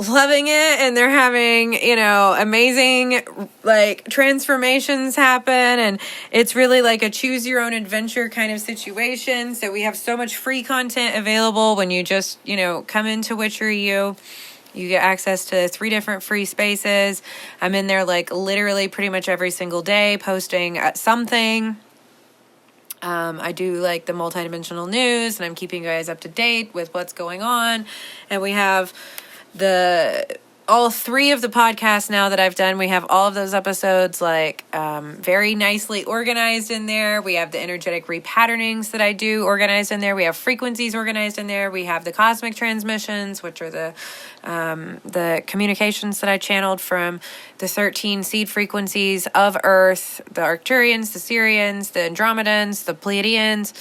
loving it, and they're having, you know, amazing like transformations happen, and it's really like a choose your own adventure kind of situation. So we have so much free content available when you just, you know, come into Witchery U. You get access to 3 different free spaces. I'm in there like literally pretty much every single day posting something. I do like the multidimensional news, and I'm keeping you guys up to date with what's going on. And we have all 3 of the podcasts now that I've done. We have all of those episodes like very nicely organized in there. We have the energetic repatternings that I do organized in there. We have frequencies organized in there. We have the cosmic transmissions, which are the communications that I channeled from the 13 seed frequencies of Earth, the Arcturians, the Sirians, the Andromedans, the Pleiadians,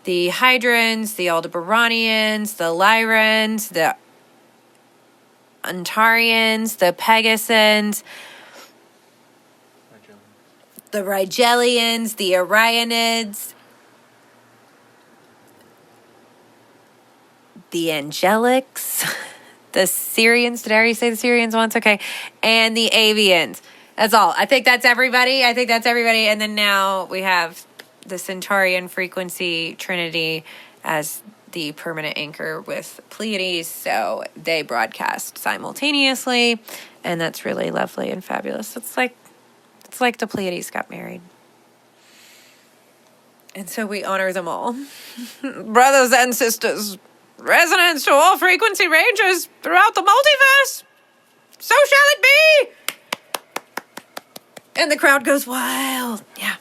the Hydrons, the Aldebaranians, the Lyrans, the Antarians, the Pegasons, the Radjzhians, the Orionids, the Angelics, the Syrians. Did I already say the Syrians once? Okay. And the Avians. That's all. I think that's everybody. And then now we have the Centaurian frequency trinity as the permanent anchor with Pleiades. So they broadcast simultaneously, and that's really lovely and fabulous. It's like the Pleiades got married. And so we honor them all. Brothers and sisters, resonance to all frequency ranges throughout the multiverse. So shall it be. And the crowd goes wild. Yeah.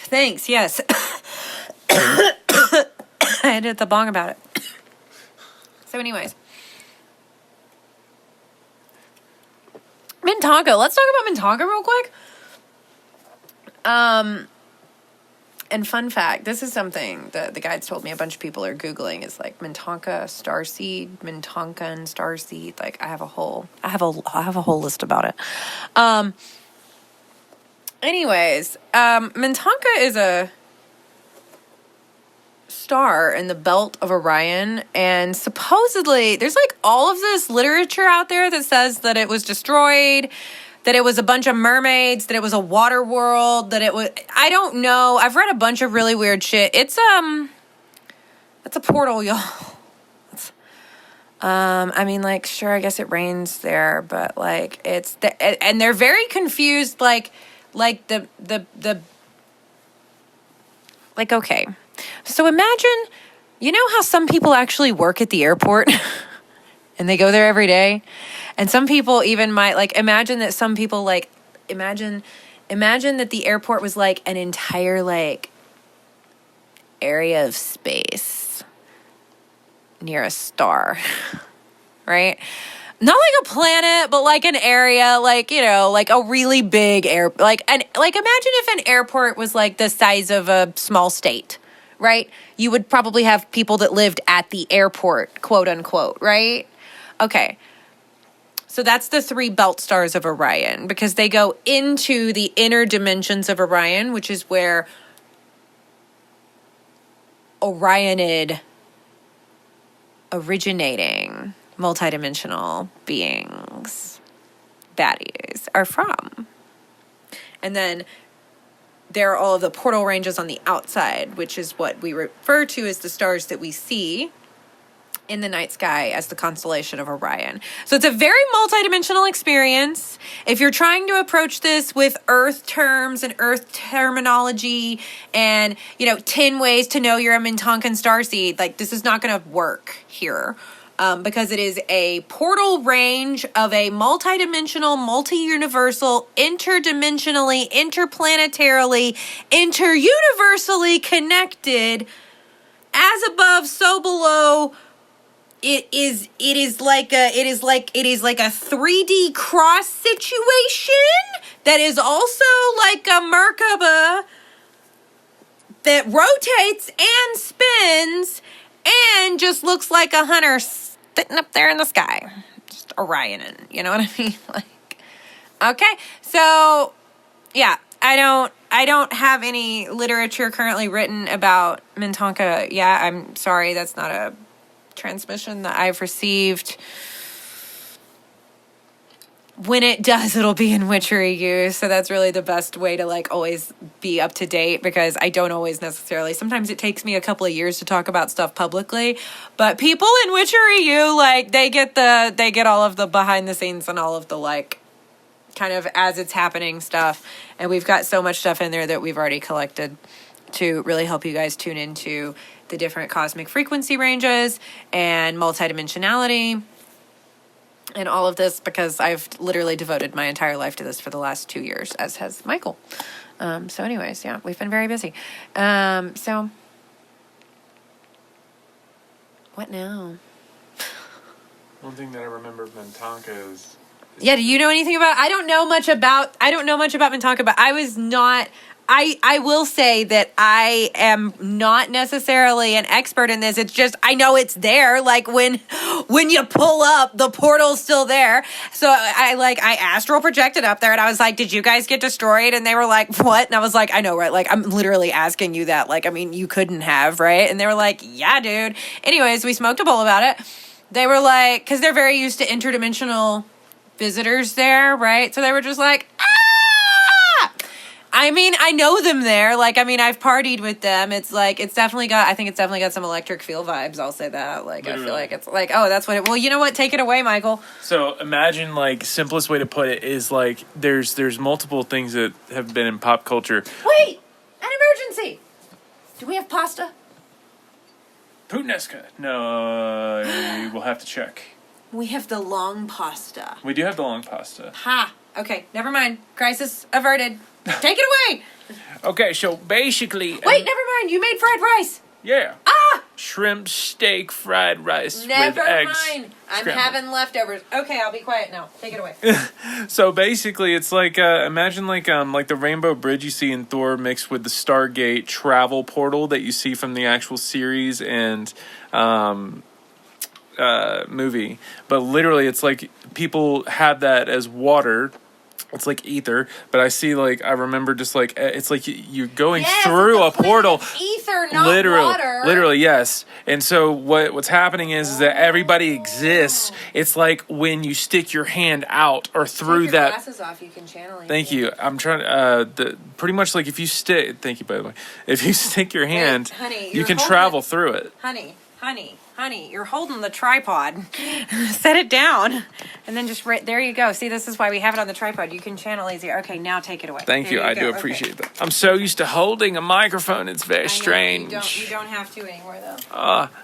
Thanks, yes. I had to hit the bong about it. So anyways. Mintanka. Let's talk about Mintanka real quick. And fun fact, this is something that the guides told me a bunch of people are Googling, is like Mintanka starseed, Mintankan starseed. Like I have a whole list about it. Anyways, Mintanka is a star in the belt of Orion, and supposedly there's like all of this literature out there that says that it was destroyed, that it was a bunch of mermaids, that it was a water world, that it was, I don't know. I've read a bunch of really weird shit. It's a portal, y'all. I mean, like, sure, I guess it rains there, but like and they're very confused, like okay. So imagine, you know how some people actually work at the airport and they go there every day? And some people even might like imagine that some people like imagine that the airport was like an entire like area of space near a star, right? Not like a planet, but like an area, like, you know, like a really big imagine if an airport was like the size of a small state, right? You would probably have people that lived at the airport, quote unquote, right? Okay. So that's the 3 belt stars of Orion, because they go into the inner dimensions of Orion, which is where Orionid originating multidimensional beings, baddies, are from. And then there are all of the portal ranges on the outside, which is what we refer to as the stars that we see in the night sky as the constellation of Orion. So it's a very multidimensional experience. If you're trying to approach this with Earth terms and Earth terminology and, 10 ways to know you're a Mintankan starseed, like this is not going to work here. Because it is a portal range of a multidimensional, multi-universal, interdimensionally, interplanetarily, interuniversally connected as above, so below. It is like a 3D cross situation that is also like a Merkaba that rotates and spins and just looks like a hunter sitting up there in the sky. Just Orion, you know what I mean? Like, okay. So, yeah, I don't have any literature currently written about Mintanka. Yeah, I'm sorry, that's not a transmission that I've received. When it does, it'll be in witchery use, so that's really the best way to like always be up to date, because I don't always necessarily, sometimes it takes me a couple of years to talk about stuff publicly, but people in witchery you like they get all of the behind the scenes and all of the like kind of as it's happening stuff, and we've got so much stuff in there that we've already collected to really help you guys tune into the different cosmic frequency ranges and multidimensionality and all of this, because I've literally devoted my entire life to this for the last 2 years, as has Michael. So anyways, yeah, we've been very busy. So what now? One thing that I remember of Mintanka is yeah, do you know anything about, I don't know much about Mintanka, but I will say that I am not necessarily an expert in this. It's just, I know it's there. Like when you pull up, the portal's still there. So I astral projected up there and I was like, did you guys get destroyed? And they were like, what? And I was like, I know, right? Like, I'm literally asking you that. Like, I mean, you couldn't have, right? And they were like, yeah, dude. Anyways, we smoked a bowl about it. They were like, because they're very used to interdimensional visitors there, right? So they were just like, I mean, I know them there. Like, I mean, I've partied with them. It's like, I think it's definitely got some electric feel vibes. I'll say that. Like, literally. I feel like it's like, oh, that's what it, well, you know what? Take it away, Michael. So imagine, like, simplest way to put it is like, there's multiple things that have been in pop culture. Wait, an emergency. Do we have pasta? Puttanesca. No, we'll have to check. We have the long pasta. We do have the long pasta. Ha. Okay, never mind. Crisis averted. Take it away. Okay, so basically... Wait, never mind. You made fried rice. Yeah. Ah! Shrimp steak fried rice never with eggs. Mind. I'm having leftovers. Okay, I'll be quiet now. Take it away. So basically, it's like imagine like the Rainbow Bridge you see in Thor mixed with the Stargate travel portal that you see from the actual series and movie. But literally, it's like people have that as water. It's like ether, but I see like I remember just like it's like you're going through a portal. Ether, not water. Literally, yes. And so what's happening is that everybody exists. It's like when you stick your hand out or through Take your that. Glasses off, you can channel. Thank you. I'm trying. Pretty much like if you stick. Thank you, by the way. If you stick your hand, honey, you can travel through it. Honey, you're holding the tripod. Set it down. And then just right there you go. See, this is why we have it on the tripod. You can channel easier. Okay, now take it away. Thank you. I do appreciate that. I'm so used to holding a microphone. It's very strange. You don't have to anymore, though.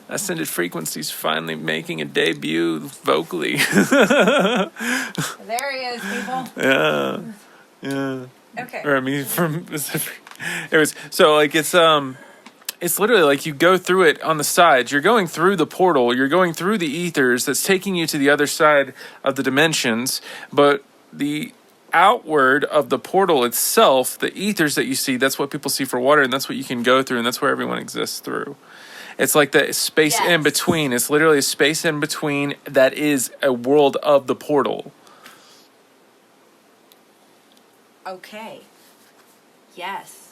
Ascended Frequency's finally making a debut vocally. There he is, people. Yeah. Okay. Or I mean, anyways, so like it's literally like you go through it on the sides. You're going through the portal. You're going through the ethers that's taking you to the other side of the dimensions. But the outward of the portal itself, the ethers that you see, that's what people see for water, and that's what you can go through, and that's where everyone exists through. It's like the space in between. It's literally a space in between that is a world of the portal. Okay. Yes.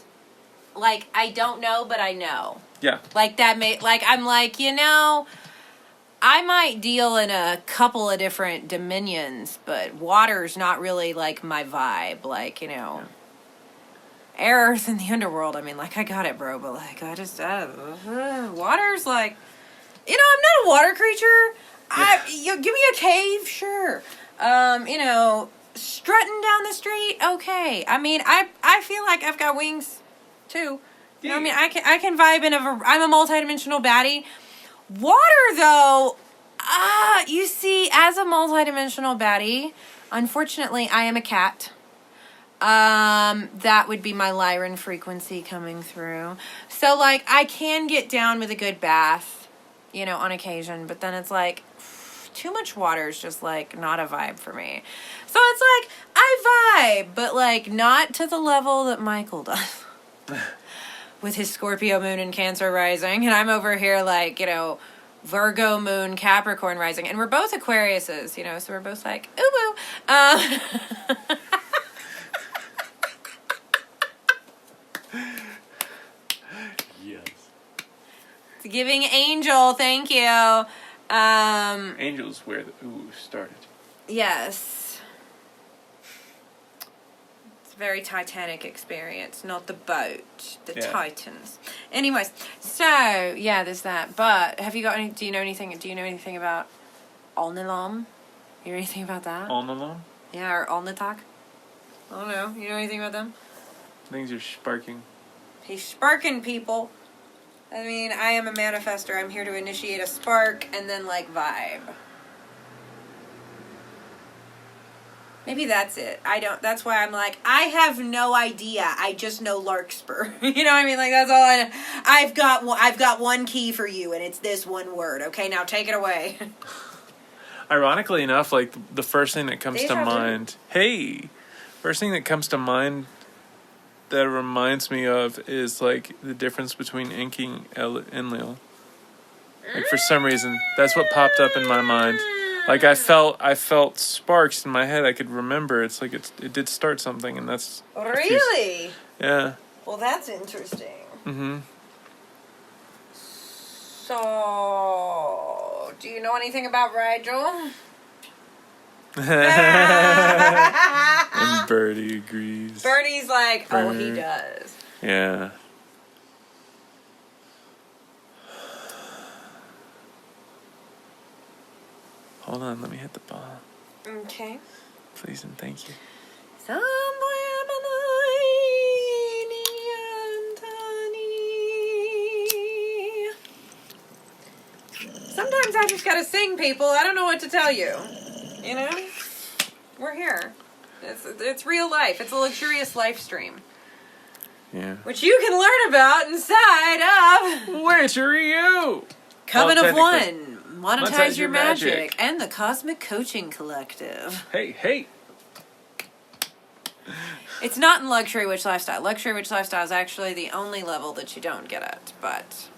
Like, I don't know, but I know. Yeah. Like, I'm like, I might deal in a couple of different dominions, but water's not really, like, my vibe. Like, air, earth, and the underworld. I mean, like, I got it, bro, but, like, I just, water's, like, I'm not a water creature. Yeah. Give me a cave, sure. Strutting down the street, okay. I mean, I feel like I've got wings too. You know what I mean? I can vibe in I'm a multidimensional baddie. Water though, you see, as a multidimensional baddie, unfortunately I am a cat. That would be my Lyran frequency coming through. So, like, I can get down with a good bath, you know, on occasion, but then it's like, too much water is just, like, not a vibe for me. So it's like, I vibe, but, like, not to the level that Michael does. With his Scorpio moon and Cancer rising, and I'm over here, like, you know, Virgo moon, Capricorn rising, and we're both Aquariuses, you know, so we're both like, ooh, woo. Yes. Giving angel, thank you. Angel's where the ooh started. Yes. It's a very Titanic experience, not the boat, the Titans. Anyways, so yeah, there's that. But have you got any? Do you know anything about Alnilam? You know anything about that? Alnilam? Yeah, or Alnitak? I don't know. You know anything about them? Things are sparking. He's sparking, people. I mean, I am a manifester. I'm here to initiate a spark and then, like, vibe. Maybe that's it. That's why I'm like, I have no idea. I just know Larkspur. You know what I mean? Like, that's all I know. I've got one key for you, and it's this one word. Okay, now take it away. Ironically enough, like, the first thing that comes to mind... First thing that comes to mind that reminds me of is, like, the difference between inking Enlil. Like, for some reason, that's what popped up in my mind. Like, I felt sparks in my head. I could remember. It's like it did start something, and that's... Really? Yeah. Well, that's interesting. Mm-hmm. So, do you know anything about Radjzha? And Birdie agrees. Birdie's like, oh, he does. Yeah. Hold on, let me hit the ball. Okay. Please and thank you. Sometimes I just gotta sing, people. I don't know what to tell you. You know? We're here. It's real life. It's a luxurious life stream. Yeah. Which you can learn about inside of... Which are you? Coven of One. Monetize your magic. And the Cosmic Coaching Collective. Hey. It's not in Luxury Witch Lifestyle. Luxury Witch Lifestyle is actually the only level that you don't get at, but...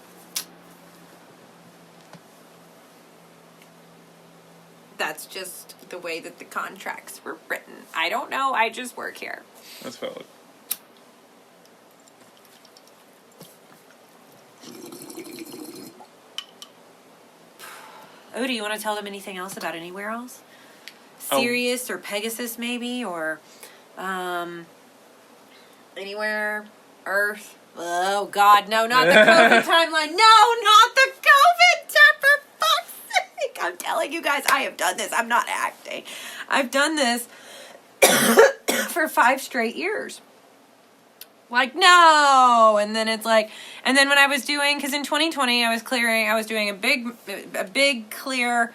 That's just the way that the contracts were written. I don't know. I just work here. That's valid. Oh, do you want to tell them anything else about anywhere else? Sirius or Pegasus, maybe? Or anywhere? Earth? Oh, God. No, not the COVID timeline. No, not the COVID time, for fuck's sake. I'm telling you guys, I have done this. I'm not acting. I've done this for 5 straight years. Like, no. And then it's like, and then when I was doing, because in 2020 I was doing a big clear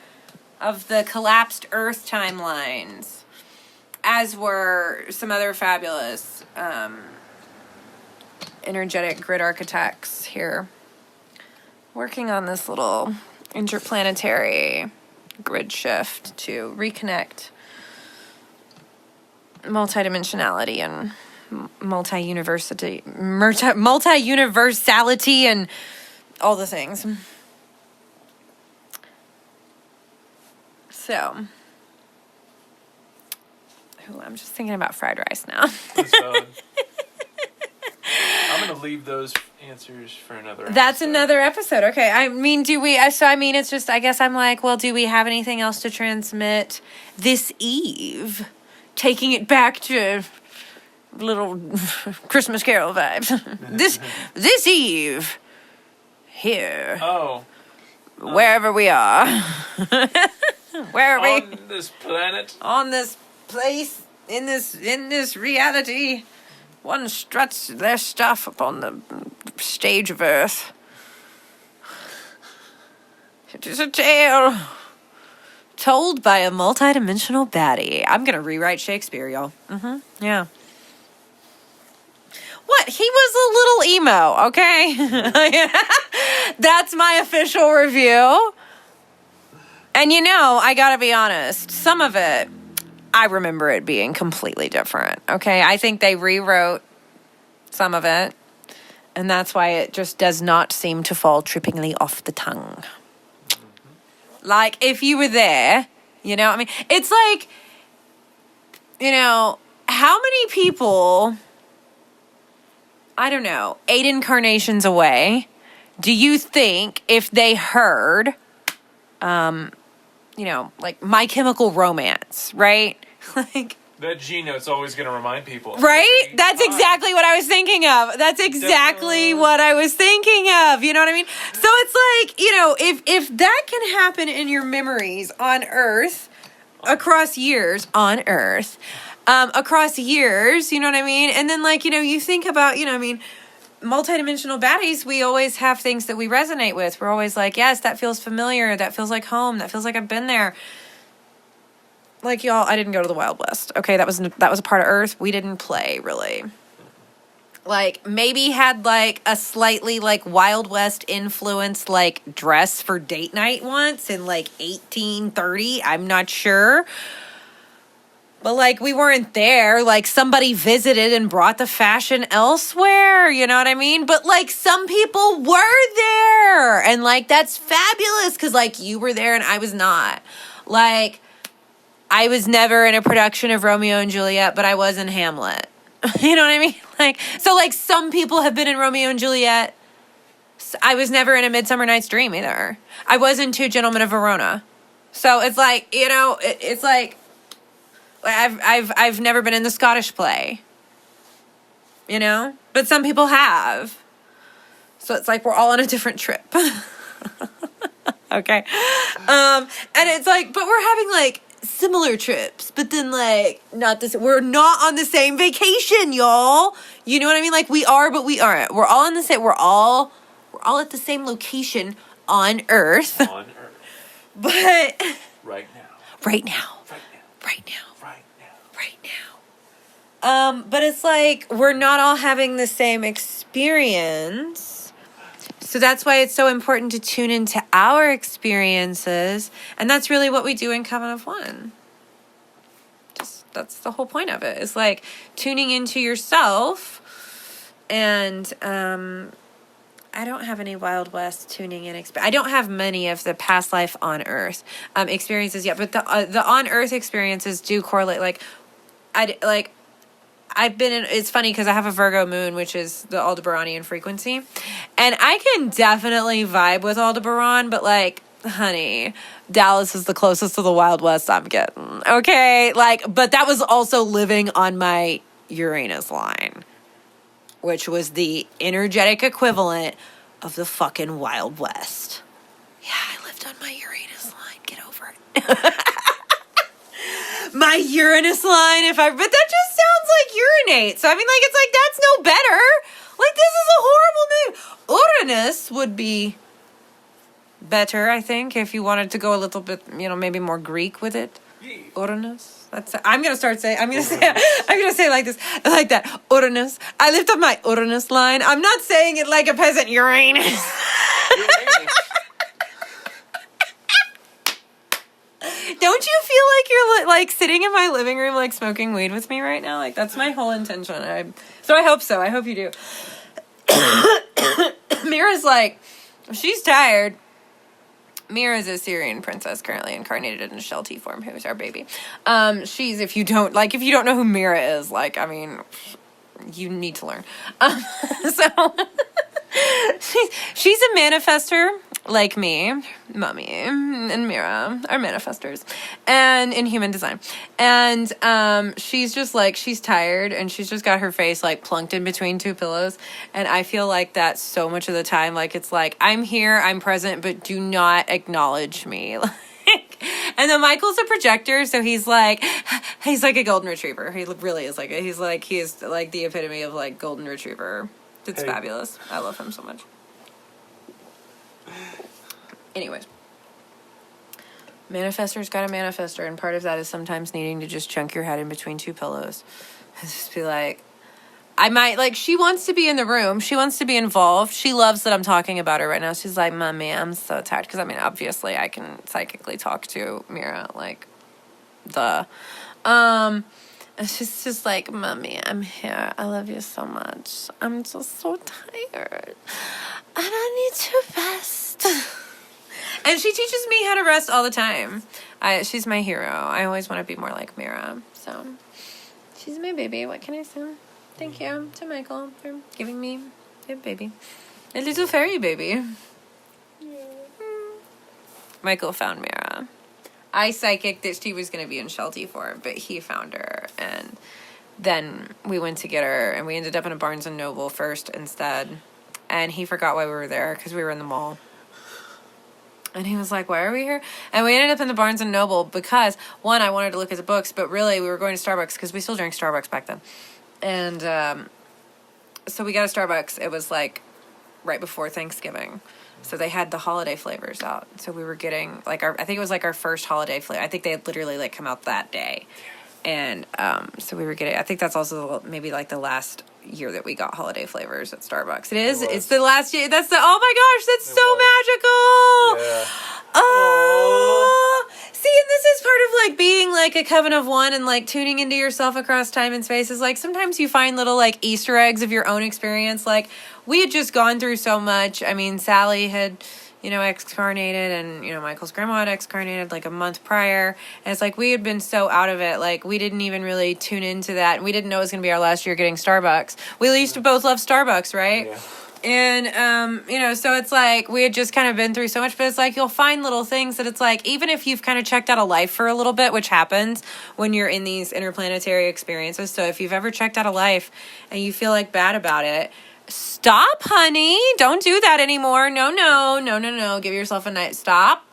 of the collapsed Earth timelines, as were some other fabulous energetic grid architects here, working on this little interplanetary grid shift to reconnect multidimensionality and multi-universality and all the things. So, I'm just thinking about fried rice now. I'm going to leave those answers for another episode. That's another episode. Okay. I mean, it's just, I guess I'm like, well, do we have anything else to transmit this eve? Taking it back to little Christmas Carol vibes. This eve, here. Oh. Wherever we are. Where are we? On this planet. On this place, in this reality. One struts their stuff upon the stage of Earth. It is a tale told by a multidimensional baddie. I'm going to rewrite Shakespeare, y'all. Yeah. What? He was a little emo, okay? That's my official review. And I gotta be honest, some of it, I remember it being completely different, okay? I think they rewrote some of it, and that's why it just does not seem to fall trippingly off the tongue. Like, if you were there, I mean, it's like, how many people, I don't know, 8 incarnations away, do you think if they heard, like My Chemical Romance, right? Like that G note's always going to remind people. Right? That's exactly what I was thinking of. That's exactly what I was thinking of. You know what I mean? So it's like, if that can happen in your memories on Earth, across years, on Earth, across years, you know what I mean? And then, like, you think about, multidimensional baddies, we always have things that we resonate with. We're always like, yes, that feels familiar. That feels like home. That feels like I've been there. Like, y'all, I didn't go to the Wild West. Okay, that was a part of Earth. We didn't play, really. Like, maybe had, like, a slightly, like, Wild West influence, like, dress for date night once in, like, 1830. I'm not sure. But, like, we weren't there. Like, somebody visited and brought the fashion elsewhere. You know what I mean? But, like, some people were there. And, like, that's fabulous because, like, you were there and I was not. Like, I was never in a production of Romeo and Juliet, but I was in Hamlet. You know what I mean? Like, so, like, some people have been in Romeo and Juliet. I was never in A Midsummer Night's Dream either. I was in Two Gentlemen of Verona. So it's like, it's like I've never been in the Scottish play. But some people have. So it's like we're all on a different trip. Okay. And it's like, but we're having like similar trips, but then like not this. We're not on the same vacation, y'all. You know what I mean? Like we are, but we aren't. We're all on the same. We're all at the same location on Earth. On Earth. But right now. But it's like we're not all having the same experience. So that's why it's so important to tune into our experiences. And that's really what we do in Covenant of One. That's the whole point of it. It's like tuning into yourself. And I don't have any Wild West tuning in. I don't have many of the past life on Earth experiences yet. But the on Earth experiences do correlate. I've been in, it's funny because I have a Virgo moon, which is the Aldebaranian frequency. And I can definitely vibe with Aldebaran, but like, honey, Dallas is the closest to the Wild West I'm getting. Okay? But that was also living on my Uranus line, which was the energetic equivalent of the fucking Wild West. Yeah, I lived on my Uranus line. Get over it. My Uranus line, but that just sounds like urinate. So, I mean, like, it's like, that's no better. Like, this is a horrible name. Uranus would be better, I think, if you wanted to go a little bit, maybe more Greek with it. Uranus. I'm going to say it like this, like that. Uranus. I lift up my Uranus line. I'm not saying it like a peasant Uranus. Don't you feel like you're like sitting in my living room, like smoking weed with me right now? Like that's my whole intention. So I hope so. I hope you do. Mira's like, she's tired. Mira's a Syrian princess currently incarnated in a Sheltie form, who's our baby. If you don't know who Mira is, like, I mean, you need to learn. So she's a manifester. Like me, Mommy, and Mira are manifestors, and in human design. And she's just like, she's tired, and she's just got her face like plunked in between two pillows. And I feel like that so much of the time. Like, it's like, I'm here, I'm present, but do not acknowledge me. And then Michael's a projector, so he's like a golden retriever. He really is he is like the epitome of like golden retriever. It's fabulous. I love him so much. Anyways, manifestor's got a manifestor, and part of that is sometimes needing to just chunk your head in between two pillows. Just be like, I might, like, she wants to be in the room. She wants to be involved. She loves that I'm talking about her right now. She's like, Mommy, I'm so tired. Because, I mean, obviously, I can psychically talk to Mira, like, and she's just like, Mommy, I'm here. I love you so much. I'm just so tired. And I need to rest. And she teaches me how to rest all the time. She's my hero. I always want to be more like Mira. So, she's my baby. What can I say? Thank you to Michael for giving me a baby. A little fairy baby. Michael found Mira. I psychicked that she was going to be in Sheltie for her, but he found her. And then we went to get her, and we ended up in a Barnes & Noble first instead. And he forgot why we were there, because we were in the mall. And he was like, why are we here? And we ended up in the Barnes & Noble because, one, I wanted to look at the books, but really we were going to Starbucks because we still drank Starbucks back then. And so we got a Starbucks. It was like right before Thanksgiving. So they had the holiday flavors out. So we were getting like I think it was like our first holiday flavor. I think they had literally like come out that day. And so we were getting, I think that's also maybe like the last year that we got holiday flavors at Starbucks. It is. It's the last year. That's the, oh my gosh, that's so magical. Yeah. Oh. See, and this is part of like being like a coven of one and like tuning into yourself across time and space. Is like sometimes you find little like Easter eggs of your own experience. Like we had just gone through so much. I mean, Sally had, excarnated, and, Michael's grandma had excarnated like a month prior. And it's like we had been so out of it. Like we didn't even really tune into that. And we didn't know it was going to be our last year getting Starbucks. We used to both love Starbucks, right? Yeah. And, so it's like we had just kind of been through so much, but it's like you'll find little things that it's like, even if you've kind of checked out of life for a little bit, which happens when you're in these interplanetary experiences. So if you've ever checked out of life and you feel like bad about it, stop, honey. Don't do that anymore. No. Give yourself a nice stop.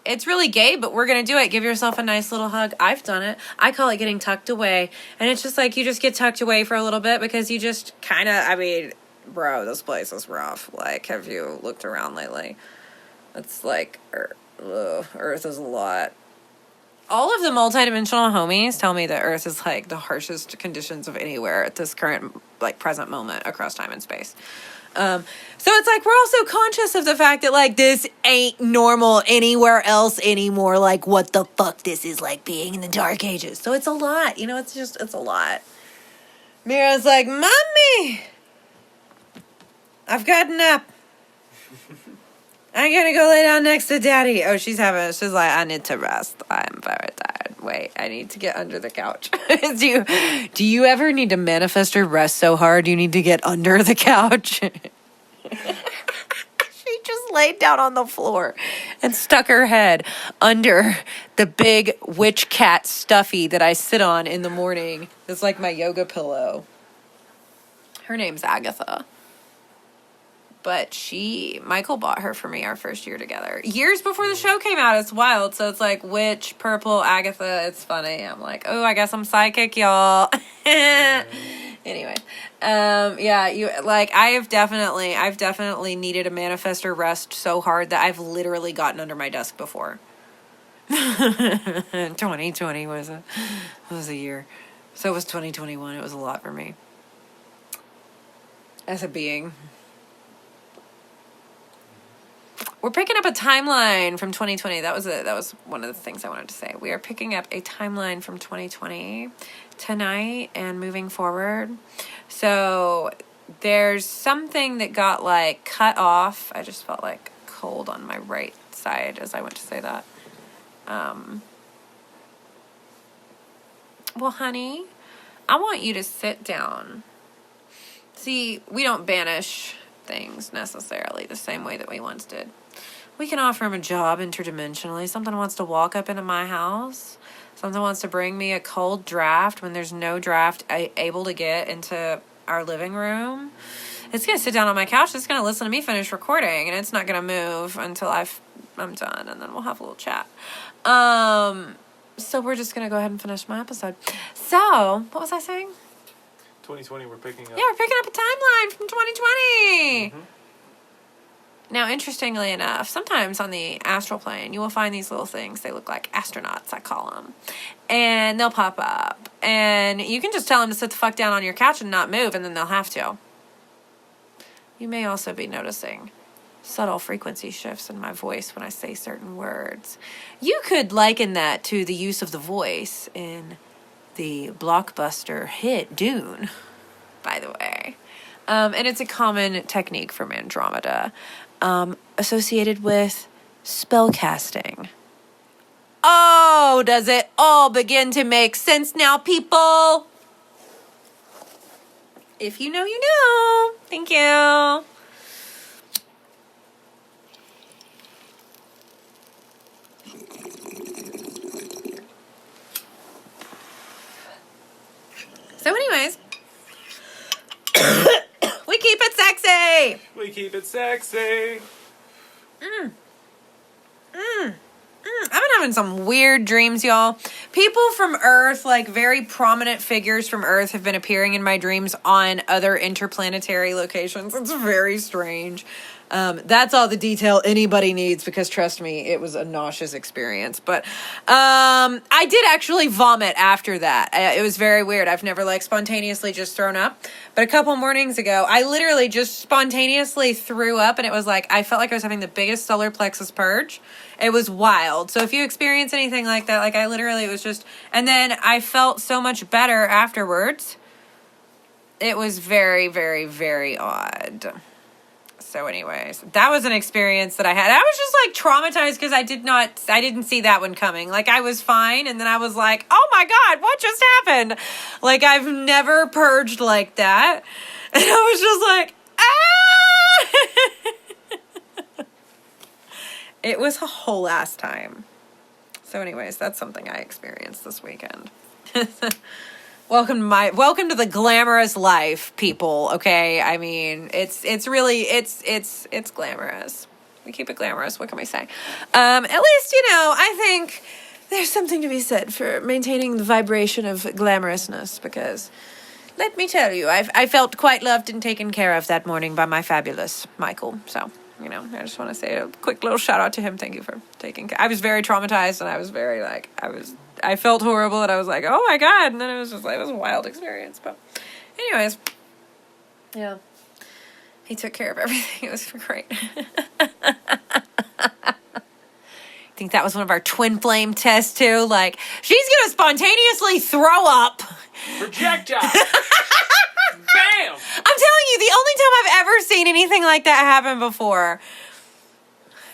It's really gay, but we're going to do it. Give yourself a nice little hug. I've done it. I call it getting tucked away. And it's just like you just get tucked away for a little bit because you just kind of, bro, this place is rough. Like, have you looked around lately? It's like, Earth is a lot. All of the multidimensional homies tell me that Earth is like the harshest conditions of anywhere at this current, like, present moment across time and space. So it's like we're also conscious of the fact that like this ain't normal anywhere else anymore. Like what the fuck this is like being in the Dark Ages. So it's a lot. It's a lot. Mira's like, Mommy, I've gotten up. I'm gonna go lay down next to Daddy. Oh, she's like, I need to rest. I'm very tired. Wait, I need to get under the couch. Do you ever need to manifest or rest so hard you need to get under the couch? She just laid down on the floor and stuck her head under the big witch cat stuffy that I sit on in the morning. It's like my yoga pillow. Her name's Agatha. But Michael bought her for me our first year together. Years before the show came out. It's wild. So it's like witch, purple, Agatha. It's funny. I'm like, oh, I guess I'm psychic, y'all. Anyway. I've definitely needed a manifest or rest so hard that I've literally gotten under my desk before. 2020 was a year. So was 2021. It was a lot for me. As a being. We're picking up a timeline from 2020. That was one of the things I wanted to say. We are picking up a timeline from 2020 tonight and moving forward. So there's something that got like cut off. I just felt like cold on my right side as I went to say that. Well, honey, I want you to sit down. See, we don't banish things necessarily the same way that we once did. We can offer him a job interdimensionally. Something wants to walk up into my house. Something wants to bring me a cold draft when there's no draft able to get into our living room. It's going to sit down on my couch. It's going to listen to me finish recording, and it's not going to move until I'm done, and then we'll have a little chat. So we're just going to go ahead and finish my episode. So, what was I saying? 2020, we're picking up. Yeah, we're picking up a timeline from 2020. Now, interestingly enough, sometimes on the astral plane, you will find these little things. They look like astronauts, I call them. And they'll pop up. And you can just tell them to sit the fuck down on your couch and not move, and then they'll have to. You may also be noticing subtle frequency shifts in my voice when I say certain words. You could liken that to the use of the voice in the blockbuster hit Dune, by the way. And it's a common technique from Andromeda, associated with spellcasting. Oh, does it all begin to make sense now, people? If you know, you know. Thank you. So anyways, we keep it sexy. We keep it sexy. I've been having some weird dreams, y'all. People from Earth, like very prominent figures from Earth, have been appearing in my dreams on other interplanetary locations. It's very strange. That's all the detail anybody needs, because trust me, it was a nauseous experience. But I did actually vomit after that. It was very weird. I've never like spontaneously just thrown up. But a couple mornings ago, I literally just spontaneously threw up, and it was like, I felt like I was having the biggest solar plexus purge. It was wild. So if you experience anything like that, like I literally was just, and then I felt so much better afterwards. It was very, very, very odd. So anyways, that was an experience that I had. I was just like traumatized because I didn't see that one coming. Like I was fine, and then I was like, oh my God, what just happened? Like I've never purged like that. And I was just like, ah! It was a whole ass time. So anyways, that's something I experienced this weekend. Welcome to the glamorous life, people. Okay, I mean, it's really glamorous. We keep it glamorous. What can we say? At least, I think there's something to be said for maintaining the vibration of glamorousness, because let me tell you, I felt quite loved and taken care of that morning by my fabulous Michael. So, I just want to say a quick little shout out to him. Thank you for taking care. I was very traumatized, and I was very I felt horrible, and I was like, oh my God. And then it was just like, it was a wild experience. But anyways, yeah, he took care of everything. It was great. I think that was one of our twin flame tests too. Like, she's going to spontaneously throw up. Projectile. Bam. I'm telling you, the only time I've ever seen anything like that happen before,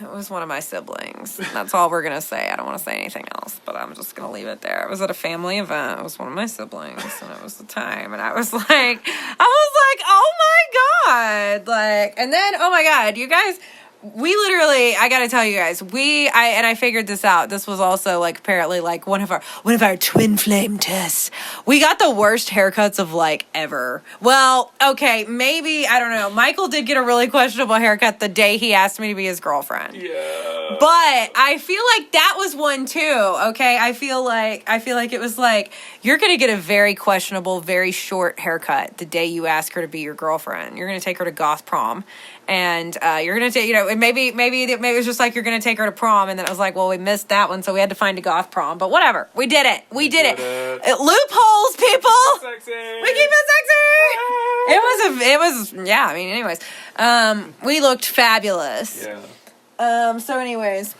it was one of my siblings. That's all we're going to say. I don't want to say anything else, but I'm just going to leave it there. It was at a family event. It was one of my siblings, and it was the time. And I was like, oh my God. Like, and then, oh my God, you guys, we literally, I got to tell you guys, I figured this out. This was also like apparently like one of our twin flame tests. We got the worst haircuts of like ever. Well, okay, maybe, I don't know. Michael did get a really questionable haircut the day he asked me to be his girlfriend. Yeah. But I feel like that was one too. Okay. I feel like it was like, you're going to get a very questionable, very short haircut the day you ask her to be your girlfriend. You're going to take her to goth prom. And you're going to take, maybe it was just like you're going to take her to prom. And then it was like, well, we missed that one, so we had to find a goth prom. But whatever. We did it. We did it. Loopholes, people. Sexy. We keep it sexy. It was, yeah, I mean, anyways. We looked fabulous. Yeah. So anyways,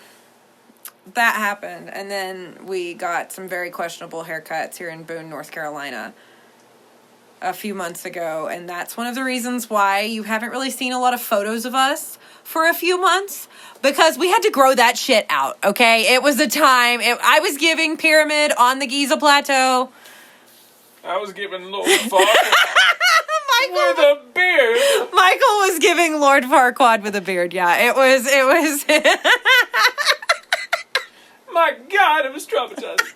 that happened. And then we got some very questionable haircuts here in Boone, North Carolina, a few months ago, and that's one of the reasons why you haven't really seen a lot of photos of us for a few months, because we had to grow that shit out, okay? It was the time. I was giving Pyramid on the Giza Plateau. I was giving Lord Farquaad with a beard. Michael was giving Lord Farquaad with a beard, yeah. It was... My God, it was traumatizing.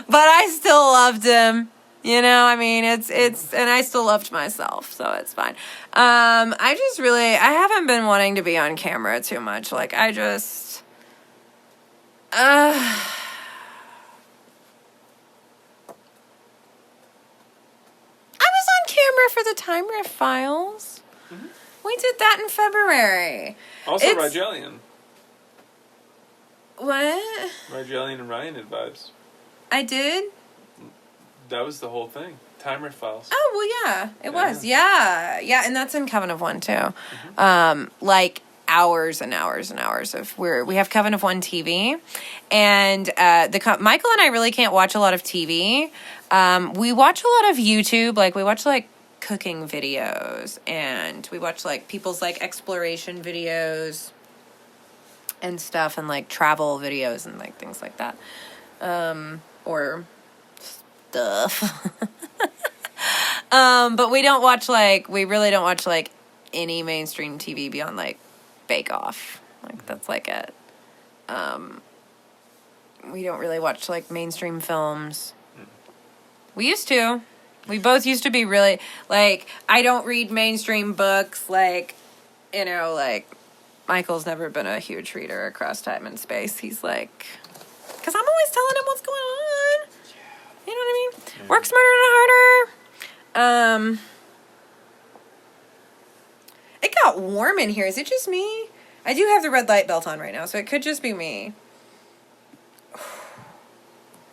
But I still loved him. I mean, it's, and I still loved myself, so it's fine. I haven't been wanting to be on camera too much. Like, I was on camera for the Time Rift Files. Mm-hmm. We did that in February. Also, Radjzha. What? Radjzha and Ryan had vibes. I did? That was the whole thing. Timer files. Oh, well, yeah. It was. Yeah. Yeah, and that's in Coven of One, too. Like, hours and hours and hours of... We have Coven of One TV, and Michael and I really can't watch a lot of TV. We watch a lot of YouTube. Like, we watch, like, cooking videos, and we watch, like, people's, like, exploration videos and stuff, and, like, travel videos and, like, things like that. Or stuff. But we really don't watch, like, any mainstream TV beyond, like, Bake Off. Like, that's, like, it. We don't really watch, like, mainstream films. We used to. We both used to be really, like, I don't read mainstream books, like, you know, like, Michael's never been a huge reader across time and space. He's like, because I'm always telling him what's going on. You know what I mean? Yeah. Work smarter, not harder. It got warm in here. Is it just me? I do have the red light belt on right now, so it could just be me.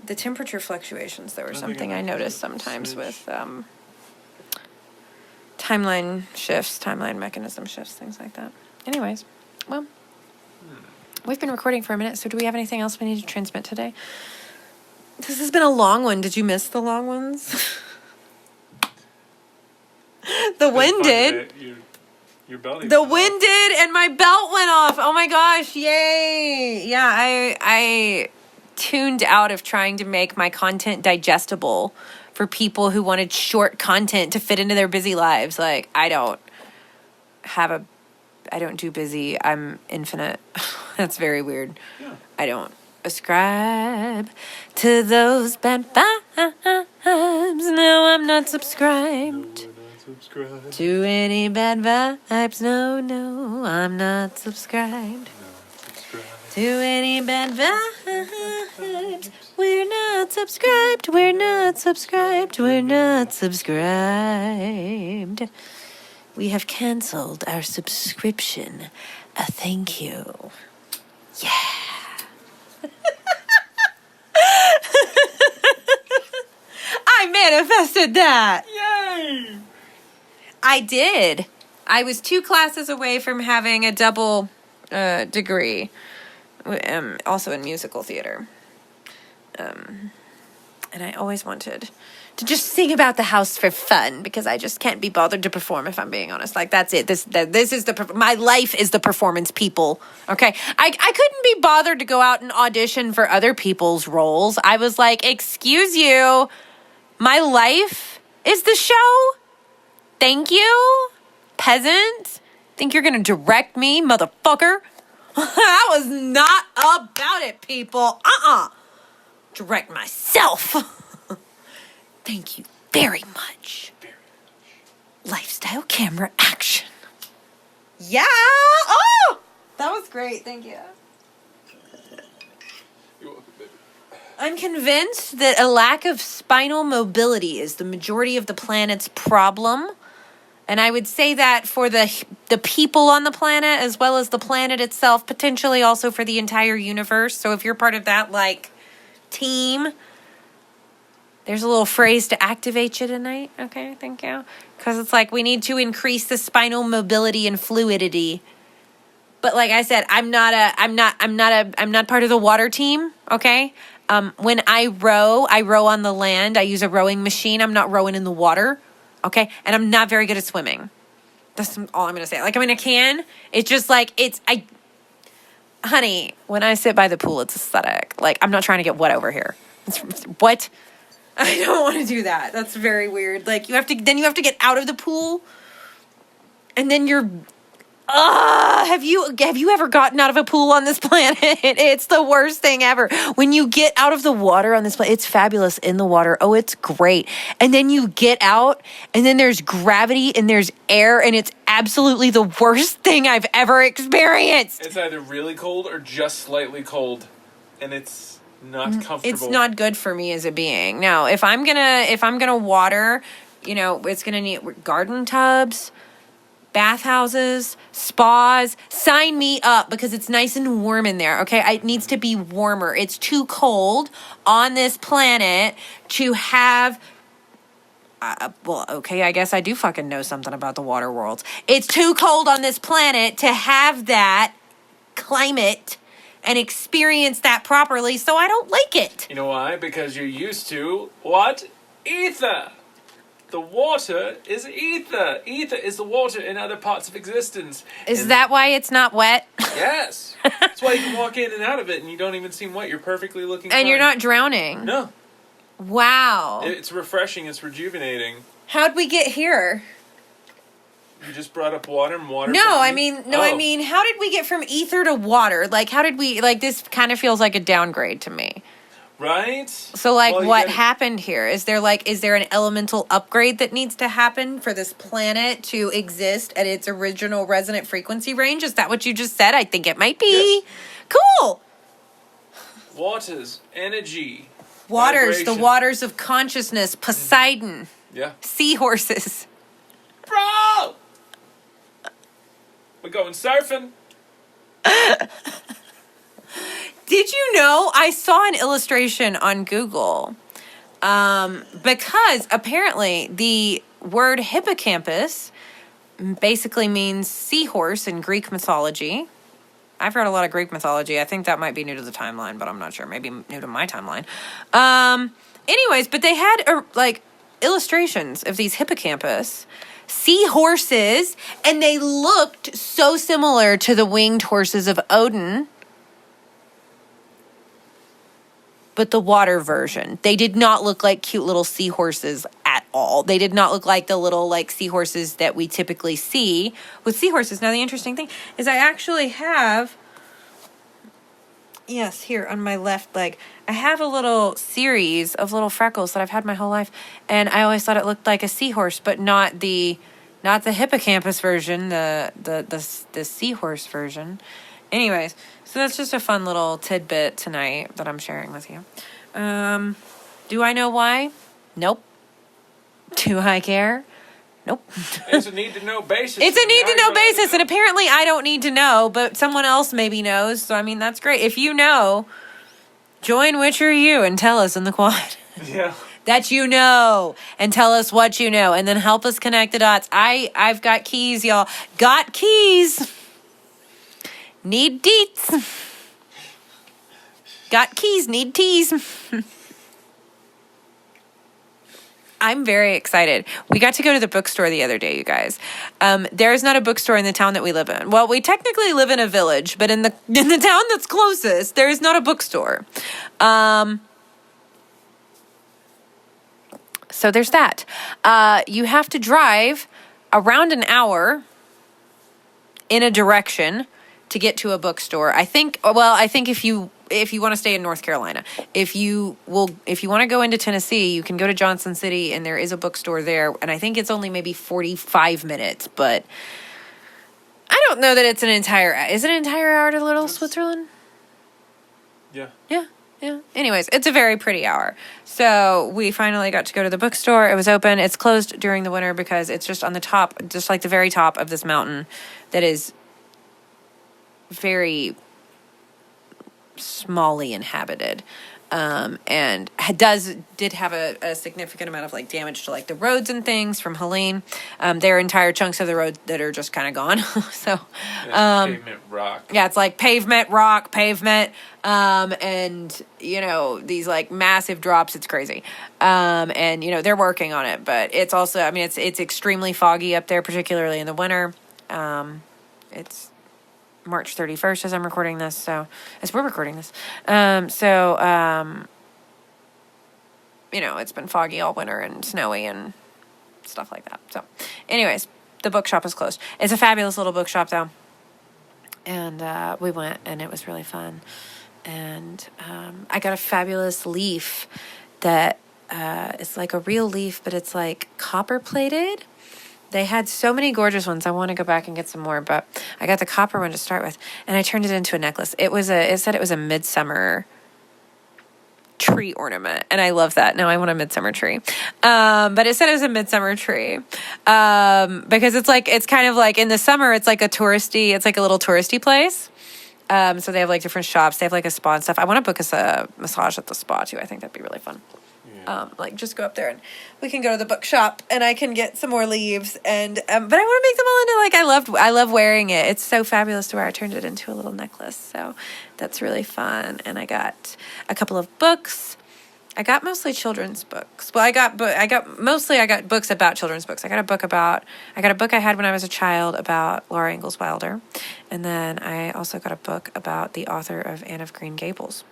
The temperature fluctuations, there were something I noticed sometimes with timeline shifts, timeline mechanism shifts, things like that. Anyways, well, we've been recording for a minute, so do we have anything else we need to transmit today? This has been a long one. Did you miss the long ones? The wind did. Your belly. The wind did, and my belt went off. Oh my gosh! Yay! Yeah, I tuned out of trying to make my content digestible for people who wanted short content to fit into their busy lives. Like, I don't do busy. I'm infinite. That's very weird. Yeah. I don't ascribe to those bad vibes. No, I'm not subscribed to any bad vibes. No, I'm not subscribed to any bad vibes. We're not subscribed. We're not subscribed. We're not subscribed. We have canceled our subscription. Thank you. Yeah. I manifested that. Yay. I did. I was 2 classes away from having a double degree. Also in musical theater. And I always wanted to just sing about the house for fun, because I just can't be bothered to perform, if I'm being honest. Like, that's it. This is my life is the performance, people. Okay? I couldn't be bothered to go out and audition for other people's roles. I was like, excuse you, my life is the show? Thank you, peasant. Think you're gonna direct me, motherfucker? I was not about it, people. Direct myself. Thank you very much. Lifestyle camera action. Yeah. Oh, that was great. Thank you. You're welcome, baby. I'm convinced that a lack of spinal mobility is the majority of the planet's problem. And I would say that for the people on the planet, as well as the planet itself, potentially also for the entire universe. So if you're part of that, like, team, there's a little phrase to activate you tonight. Okay, thank you. Because it's like, we need to increase the spinal mobility and fluidity. But like I said, I'm not part of the water team. Okay. When I row on the land. I use a rowing machine. I'm not rowing in the water. Okay. And I'm not very good at swimming. That's all I'm going to say. Like, I mean, I can. It's just like, honey, when I sit by the pool, it's aesthetic. Like, I'm not trying to get wet over here. What? I don't want to do that. That's very weird. Like, you have to get out of the pool, and then you're, have you ever gotten out of a pool on this planet? It's the worst thing ever. When you get out of the water on this planet, it's fabulous in the water. Oh, it's great. And then you get out, and then there's gravity, and there's air, and it's absolutely the worst thing I've ever experienced. It's either really cold or just slightly cold, and it's not comfortable. It's not good for me as a being. Now, if I'm gonna water, you know, it's gonna need garden tubs, bathhouses, spas, sign me up because it's nice and warm in there, okay? It needs to be warmer. It's too cold on this planet to have... well, okay, I guess I do fucking know something about the water worlds. It's too cold on this planet to have that climate and experience that properly, so I don't like it. You know why? Because you're used to what? Ether! The water is ether. Ether is the water in other parts of existence. Is that why it's not wet? Yes. That's why you can walk in and out of it and you don't even seem wet. You're perfectly looking fine. And you're not drowning? No. Wow. It's refreshing. It's rejuvenating. How'd we get here? You just brought up water and water. I mean, how did we get from ether to water? Like, how did we, like, this kind of feels like a downgrade to me. Right? So, like, what happened here? Is there an elemental upgrade that needs to happen for this planet to exist at its original resonant frequency range? Is that what you just said? I think it might be. Yes. Cool. Waters, energy. Waters, vibration. the waters of consciousness, Poseidon. Yeah. Seahorses. Bro! We're going surfing. Did you know I saw an illustration on Google? Because apparently the word hippocampus basically means seahorse in Greek mythology. I've read a lot of Greek mythology. I think that might be new to the timeline, but I'm not sure. Maybe new to my timeline. Anyways, but they had illustrations of these hippocampus seahorses, and they looked so similar to the winged horses of Odin. But the water version. They did not look like cute little seahorses at all. They did not look like the little seahorses that we typically see with seahorses. Now the interesting thing is I actually have, yes, here on my left leg, I have a little series of little freckles that I've had my whole life, and I always thought it looked like a seahorse, but not the hippocampus version, the seahorse version. Anyways, so that's just a fun little tidbit tonight that I'm sharing with you. Do I know why? Nope. Do I care? Nope. It's a need-to-know basis. It's a need-to-know basis, and apparently I don't need to know, but someone else maybe knows, so I mean, that's great. If you know, join Witcher U and tell us in the quad. Yeah. That you know, and tell us what you know, and then help us connect the dots. I've got keys, y'all. Got keys. Need deets. Got keys, need teas. I'm very excited. We got to go to the bookstore the other day, you guys. There is not a bookstore in the town that we live in. Well, we technically live in a village, but in the town that's closest, there is not a bookstore. So there's that. You have to drive around an hour in a direction to get to a bookstore. I think if you want to stay in North Carolina, if you want to go into Tennessee, you can go to Johnson City and there is a bookstore there. And I think it's only maybe 45 minutes, but I don't know that it's is it an entire hour to Little Switzerland? Yeah. Yeah. Anyways, it's a very pretty hour. So we finally got to go to the bookstore. It was open. It's closed during the winter because it's just on the top, just like the very top of this mountain that is very smallly inhabited, and did have a significant amount of damage to the roads and things from Helene. There are entire chunks of the road that are just kind of gone. So pavement rock. Yeah, it's like pavement rock, and these massive drops. It's crazy. And they're working on it, but it's also, it's extremely foggy up there, particularly in the winter. It's March 31st as I'm recording this, so as we're recording this. It's been foggy all winter and snowy and stuff like that. So anyways, the bookshop is closed. It's a fabulous little bookshop though. And we went and it was really fun. And I got a fabulous leaf that it's like a real leaf, but it's copper plated. They had so many gorgeous ones. I want to go back and get some more, but I got the copper one to start with, and I turned it into a necklace. It said it was a midsummer tree ornament, and I love that. Now I want a midsummer tree. But it said it was a midsummer tree. Because it's kind of like in the summer, it's like a little touristy place. So they have like different shops. They have like a spa and stuff. I want to book us a massage at the spa too. I think that'd be really fun. Yeah. Like just go up there and we can go to the bookshop and I can get some more leaves and but I want to make them all into I love wearing it. It's so fabulous to wear. I turned it into a little necklace, so that's really fun. And I got a couple of books. I got mostly children's books. Well, I got books about children's books. I got a book I had when I was a child about Laura Ingalls Wilder, and then I also got a book about the author of Anne of Green Gables.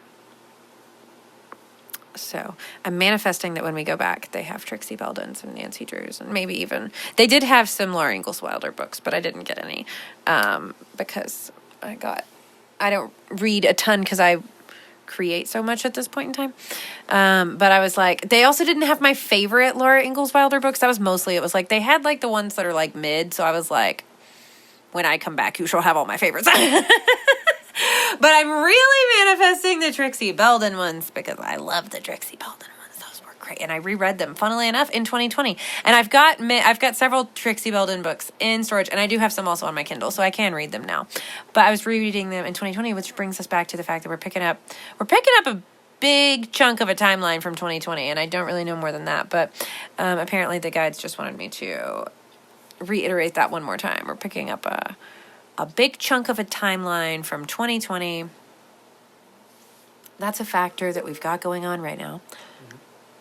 So I'm manifesting that when we go back, they have Trixie Belden's and Nancy Drew's, and maybe even they did have some Laura Ingalls Wilder books, but I didn't get any because I don't read a ton because I create so much at this point in time. But I was like, they also didn't have my favorite Laura Ingalls Wilder books. That was mostly, it was like they had like the ones that are like mid. So I was like, when I come back, you shall have all my favorites. But I'm really manifesting the Trixie Belden ones because I love the Trixie Belden ones. Those were great. And I reread them, funnily enough, in 2020. And I've got several Trixie Belden books in storage, and I do have some also on my Kindle, so I can read them now. But I was rereading them in 2020, which brings us back to the fact that we're picking up a big chunk of a timeline from 2020, and I don't really know more than that. But apparently the guides just wanted me to reiterate that one more time. We're picking up a big chunk of a timeline from 2020. That's a factor that we've got going on right now.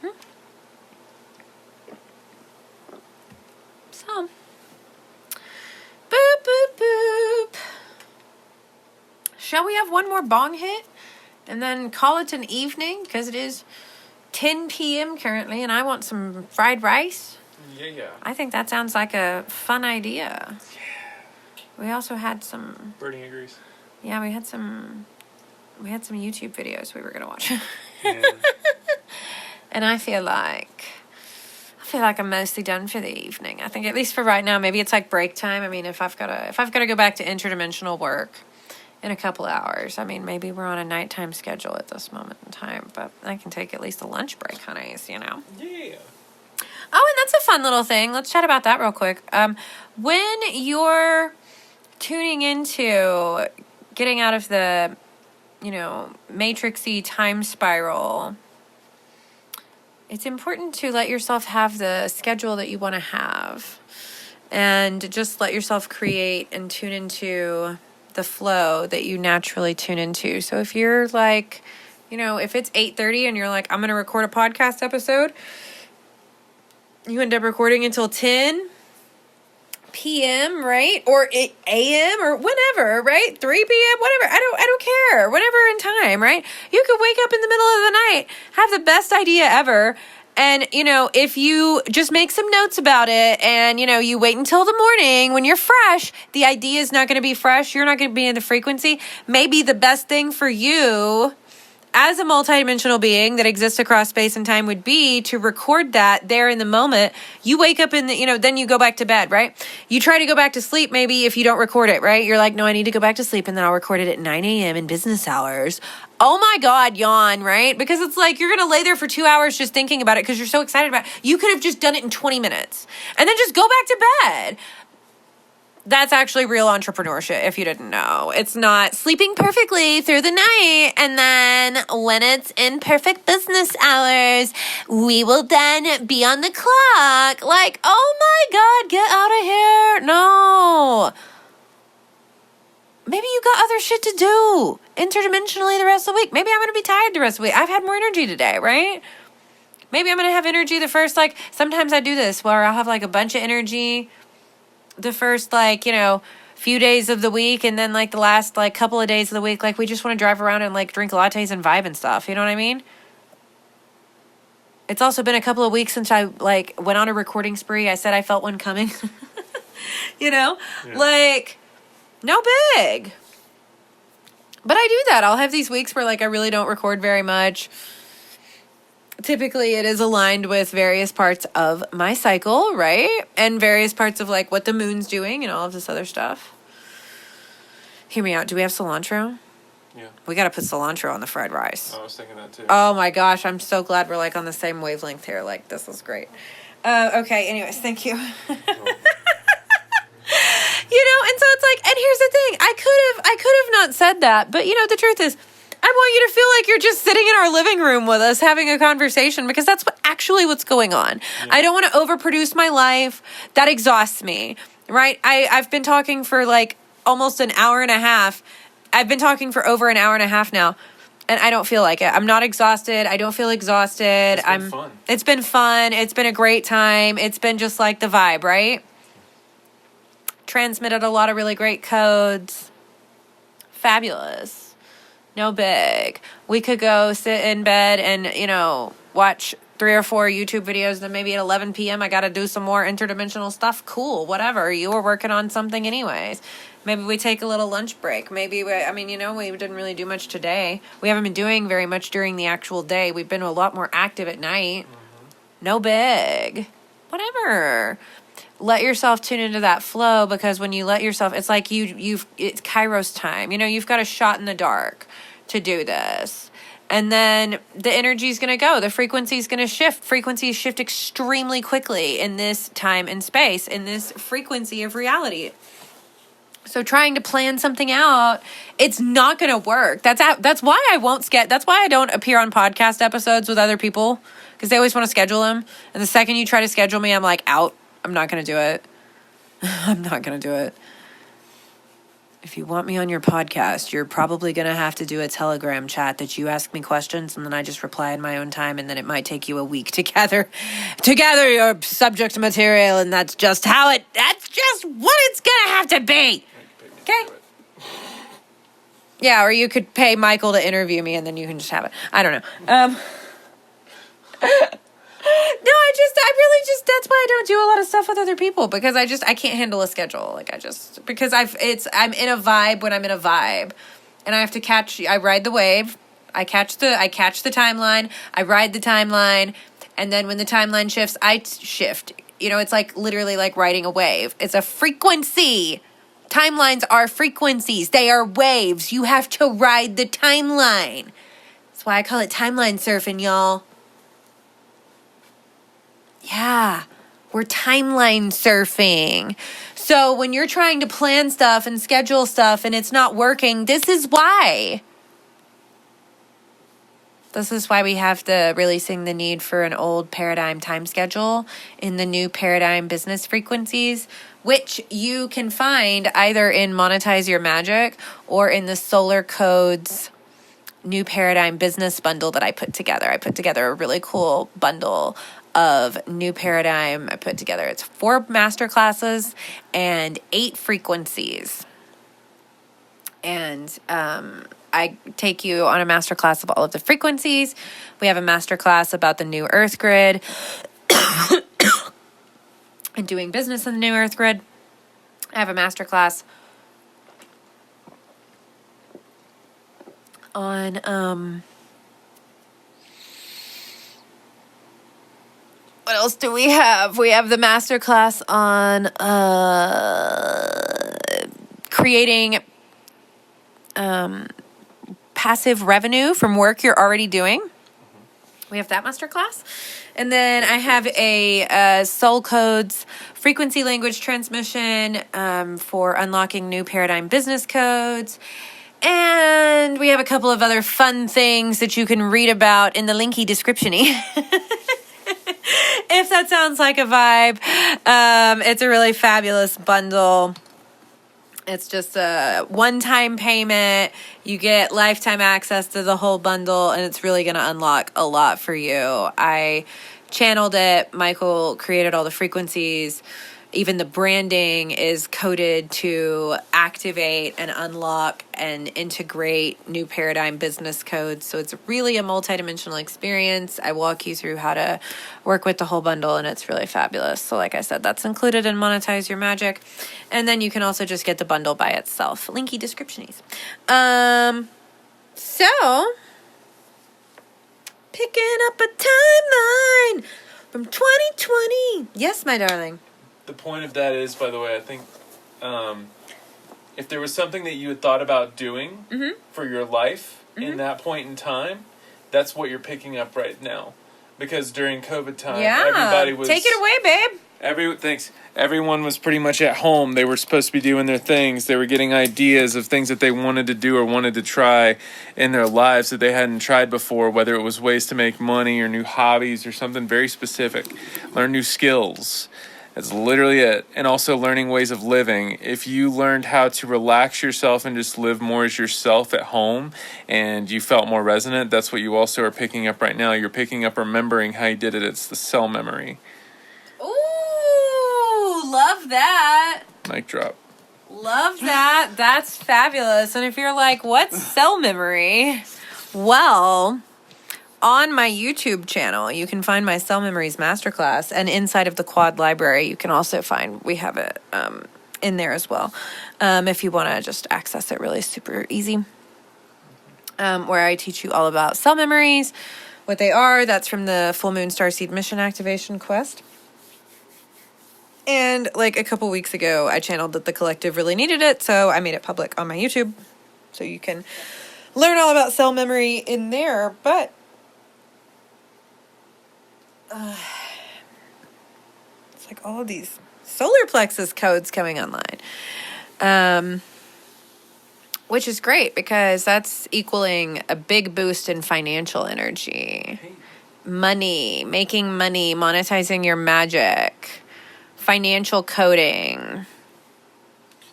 Mm-hmm. So, boop, boop, boop. Shall we have one more bong hit and then call it an evening? Because it is 10 p.m. currently, and I want some fried rice. Yeah. I think that sounds like a fun idea. We also had some... Birding agrees. Yeah, we had some YouTube videos we were going to watch. Yeah. And I feel like I'm mostly done for the evening. I think at least for right now, maybe it's like break time. I mean, if I've got to go back to interdimensional work in a couple hours, I mean, maybe we're on a nighttime schedule at this moment in time, but I can take at least a lunch break, honeys, you know? Yeah. Oh, and that's a fun little thing. Let's chat about that real quick. When you're tuning into getting out of the, matrixy time spiral, it's important to let yourself have the schedule that you want to have and just let yourself create and tune into the flow that you naturally tune into. So if you're like, if it's 8:30 and you're like, I'm going to record a podcast episode, you end up recording until 10 p.m., right? Or 8 a.m. or whenever, right? 3 p.m., whatever. I don't care. Whenever in time, right? You could wake up in the middle of the night, have the best idea ever. And, if you just make some notes about it and, you wait until the morning when you're fresh, the idea is not going to be fresh. You're not going to be in the frequency. Maybe the best thing for you as a multidimensional being that exists across space and time would be to record that there in the moment. You wake up in the, then you go back to bed, right? You try to go back to sleep maybe if you don't record it, right? You're like, no, I need to go back to sleep and then I'll record it at 9 a.m. in business hours. Oh my God, yawn, right? Because it's like you're going to lay there for 2 hours just thinking about it because you're so excited about it. You could have just done it in 20 minutes and then just go back to bed. That's actually real entrepreneurship, if you didn't know. It's not sleeping perfectly through the night, and then when it's in perfect business hours, we will then be on the clock. Like, oh my God, get out of here. No. Maybe you got other shit to do interdimensionally the rest of the week. Maybe I'm going to be tired the rest of the week. I've had more energy today, right? Maybe I'm going to have energy the first, sometimes I do this where I'll have a bunch of energy the first, few days of the week, and then, the last, couple of days of the week, we just want to drive around and, drink lattes and vibe and stuff. You know what I mean? It's also been a couple of weeks since I, went on a recording spree. I said I felt one coming. Yeah. No big. But I do that. I'll have these weeks where, I really don't record very much. Typically, it is aligned with various parts of my cycle, right? And various parts of, what the moon's doing and all of this other stuff. Hear me out. Do we have cilantro? Yeah. We got to put cilantro on the fried rice. I was thinking that too. Oh my gosh, I'm so glad we're like on the same wavelength here. Like, this is great. Okay, anyways, thank you. And so it's like, and here's the thing, I could have not said that, but the truth is, I want you to feel like you're just sitting in our living room with us having a conversation, because that's what's going on. Yeah. I don't want to overproduce my life. That exhausts me, right? I've been talking for like almost an hour and a half. I've been talking for over an hour and a half now, and I don't feel like it. I'm not exhausted. I don't feel exhausted. Fun. It's been fun. It's been a great time. It's been just like the vibe, right? Transmitted a lot of really great codes. Fabulous. No big. We could go sit in bed and, watch 3 or 4 YouTube videos. Then maybe at 11 p.m. I got to do some more interdimensional stuff. Cool. Whatever. You were working on something anyways. Maybe we take a little lunch break. Maybe we didn't really do much today. We haven't been doing very much during the actual day. We've been a lot more active at night. Mm-hmm. No big. Whatever. Let yourself tune into that flow, because when you let yourself, it's like it's Kairos time. You've got a shot in the dark to do this. And then the energy is going to go. The frequency is going to shift. Frequencies shift extremely quickly in this time and space, in this frequency of reality. So trying to plan something out, it's not going to work. That's why I won't that's why I don't appear on podcast episodes with other people, because they always want to schedule them. And the second you try to schedule me, I'm like, out. I'm not going to do it. I'm not going to do it. If you want me on your podcast, you're probably going to have to do a Telegram chat that you ask me questions and then I just reply in my own time, and then it might take you a week to gather your subject material, and that's just what it's going to have to be. Okay? Yeah, or you could pay Michael to interview me and then you can just have it. I don't know. No, that's why I don't do a lot of stuff with other people, because I can't handle a schedule. Because I'm in a vibe when I'm in a vibe, and I have to I ride the wave. I catch the timeline. I ride the timeline. And then when the timeline shifts, I shift. It's like literally like riding a wave. It's a frequency. Timelines are frequencies. They are waves. You have to ride the timeline. That's why I call it timeline surfing, y'all. Yeah, we're timeline surfing. So when you're trying to plan stuff and schedule stuff and it's not working, this is why. This is why we have releasing the need for an old paradigm time schedule in the new paradigm business frequencies, which you can find either in Monetize Your Magic or in the Solar Codes new paradigm business bundle that I put together. I put together a really cool bundle of new paradigm. I put together, it's 4 masterclasses and 8 frequencies. And I take you on a masterclass of all of the frequencies. We have a masterclass about the new Earth grid and doing business in the new Earth grid. I have a masterclass on what else do we have? We have the masterclass on creating passive revenue from work you're already doing. We have that masterclass. And then I have a Soul Codes frequency language transmission for unlocking new paradigm business codes. And we have a couple of other fun things that you can read about in the linky description-y. If that sounds like a vibe. It's a really fabulous bundle. It's just a one-time payment. You get lifetime access to the whole bundle, and it's really going to unlock a lot for you. I channeled it. Michael created all the frequencies. Even the branding is coded to activate and unlock and integrate new paradigm business codes. So it's really a multidimensional experience. I walk you through how to work with the whole bundle, and it's really fabulous. So like I said, that's included in Monetize Your Magic. And then you can also just get the bundle by itself. Linky descriptions. So picking up a timeline from 2020. Yes, my darling. The point of that is, by the way, I think if there was something that you had thought about doing for your life in that point in time, that's what you're picking up right now. Because during COVID time, everybody was... Take it away, babe. Thanks. Everyone was pretty much at home. They were supposed to be doing their things. They were getting ideas of things that they wanted to do or wanted to try in their lives that they hadn't tried before, whether it was ways to make money or new hobbies or something very specific. Learn new skills. That's literally it. And also learning ways of living. If you learned how to relax yourself and just live more as yourself at home and you felt more resonant, that's what you also are picking up right now. You're picking up remembering how you did it. It's the cell memory. Ooh, love that. Mic drop. Love that. That's fabulous. And if you're like, what's cell memory? Well... on my YouTube channel, you can find my Cell Memories Masterclass, and inside of the Quad Library, you can also find, we have it in there as well, if you want to just access it really super easy, where I teach you all about cell memories, what they are. That's from the Full Moon Starseed Mission Activation Quest. And like a couple weeks ago, I channeled that the collective really needed it, so I made it public on my YouTube, so you can learn all about cell memory in there, but... it's like all of these solar plexus codes coming online, which is great because that's equaling a big boost in financial energy, money, making money, monetizing your magic, financial coding,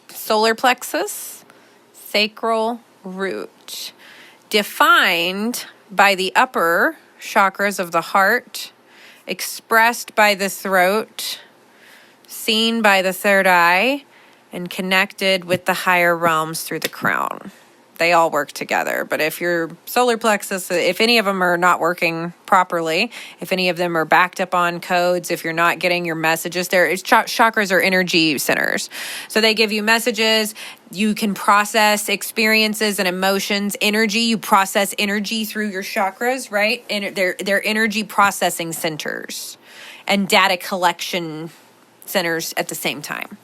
solar plexus, sacral root, defined by the upper chakras of the heart, expressed by the throat, seen by the third eye, and connected with the higher realms through the crown. They all work together. But if your solar plexus, if any of them are not working properly, if any of them are backed up on codes, if you're not getting your messages, chakras are energy centers. So they give you messages. You can process experiences and emotions, energy. You process energy through your chakras, right? And they're energy processing centers and data collection centers at the same time,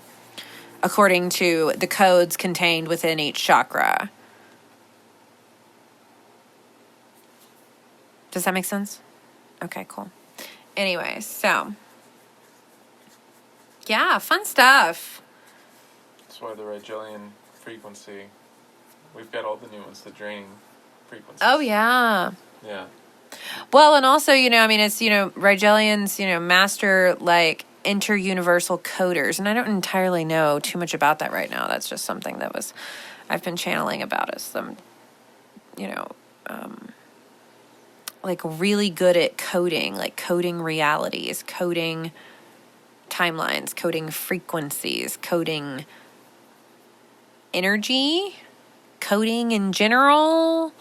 according to the codes contained within each chakra. Does that make sense? Okay, cool. Anyway, so yeah, fun stuff. That's why the Radjzha frequency, we've got all the new ones, the draining frequencies. Oh, yeah. Yeah. Well, and also, it's, Radjzans, master, like, inter-universal coders. And I don't entirely know too much about that right now. That's just something that I've been channeling about as some, like really good at coding, like coding realities, coding timelines, coding frequencies, coding energy, coding in general.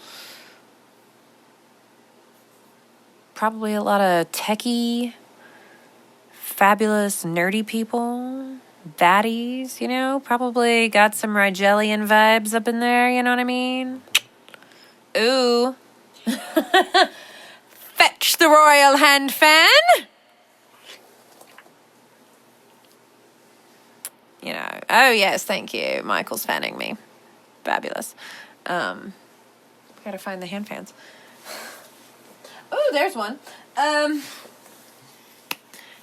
Probably a lot of techie, fabulous, nerdy people, baddies, probably got some Radjzan vibes up in there, you know what I mean? Ooh. Fetch the royal hand fan. Oh yes, thank you. Michael's fanning me. Fabulous. Gotta find the hand fans. Oh, there's one.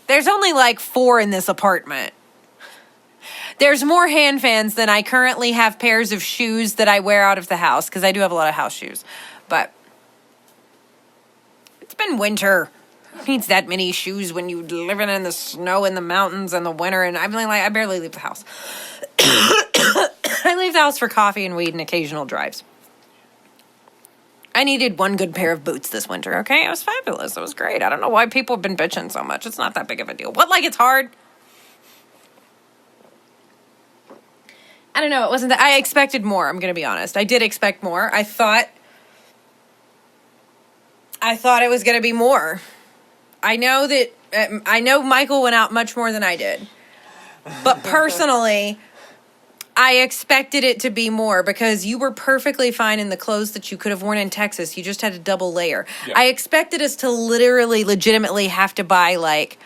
There's only like 4 in this apartment. There's more hand fans than I currently have pairs of shoes that I wear out of the house, because I do have a lot of house shoes. But it's been winter. Who needs that many shoes when you're living in the snow in the mountains in the winter? And I barely leave the house. I leave the house for coffee and weed and occasional drives. I needed one good pair of boots this winter, okay? It was fabulous. It was great. I don't know why people have been bitching so much. It's not that big of a deal. What, like it's hard? I don't know. It wasn't that. I expected more, I'm going to be honest. I did expect more. I thought it was going to be more. I know Michael went out much more than I did. But personally, I expected it to be more because you were perfectly fine in the clothes that you could have worn in Texas. You just had a double layer. Yeah. I expected us to legitimately have to buy like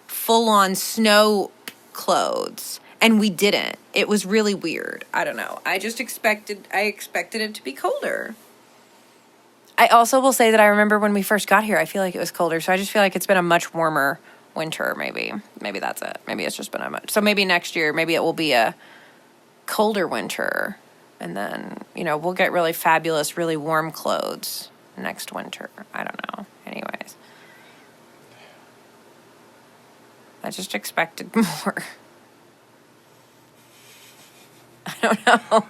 full-on snow clothes And we didn't. It was really weird. I don't know. I expected it to be colder. I also will say that I remember when we first got here, I feel like it was colder. So I just feel like it's been a much warmer winter, maybe. Maybe that's it. Maybe it's just been a much. So maybe next year, maybe it will be a colder winter. And then, we'll get really fabulous, really warm clothes next winter. I don't know. Anyways. I just expected more. I don't know.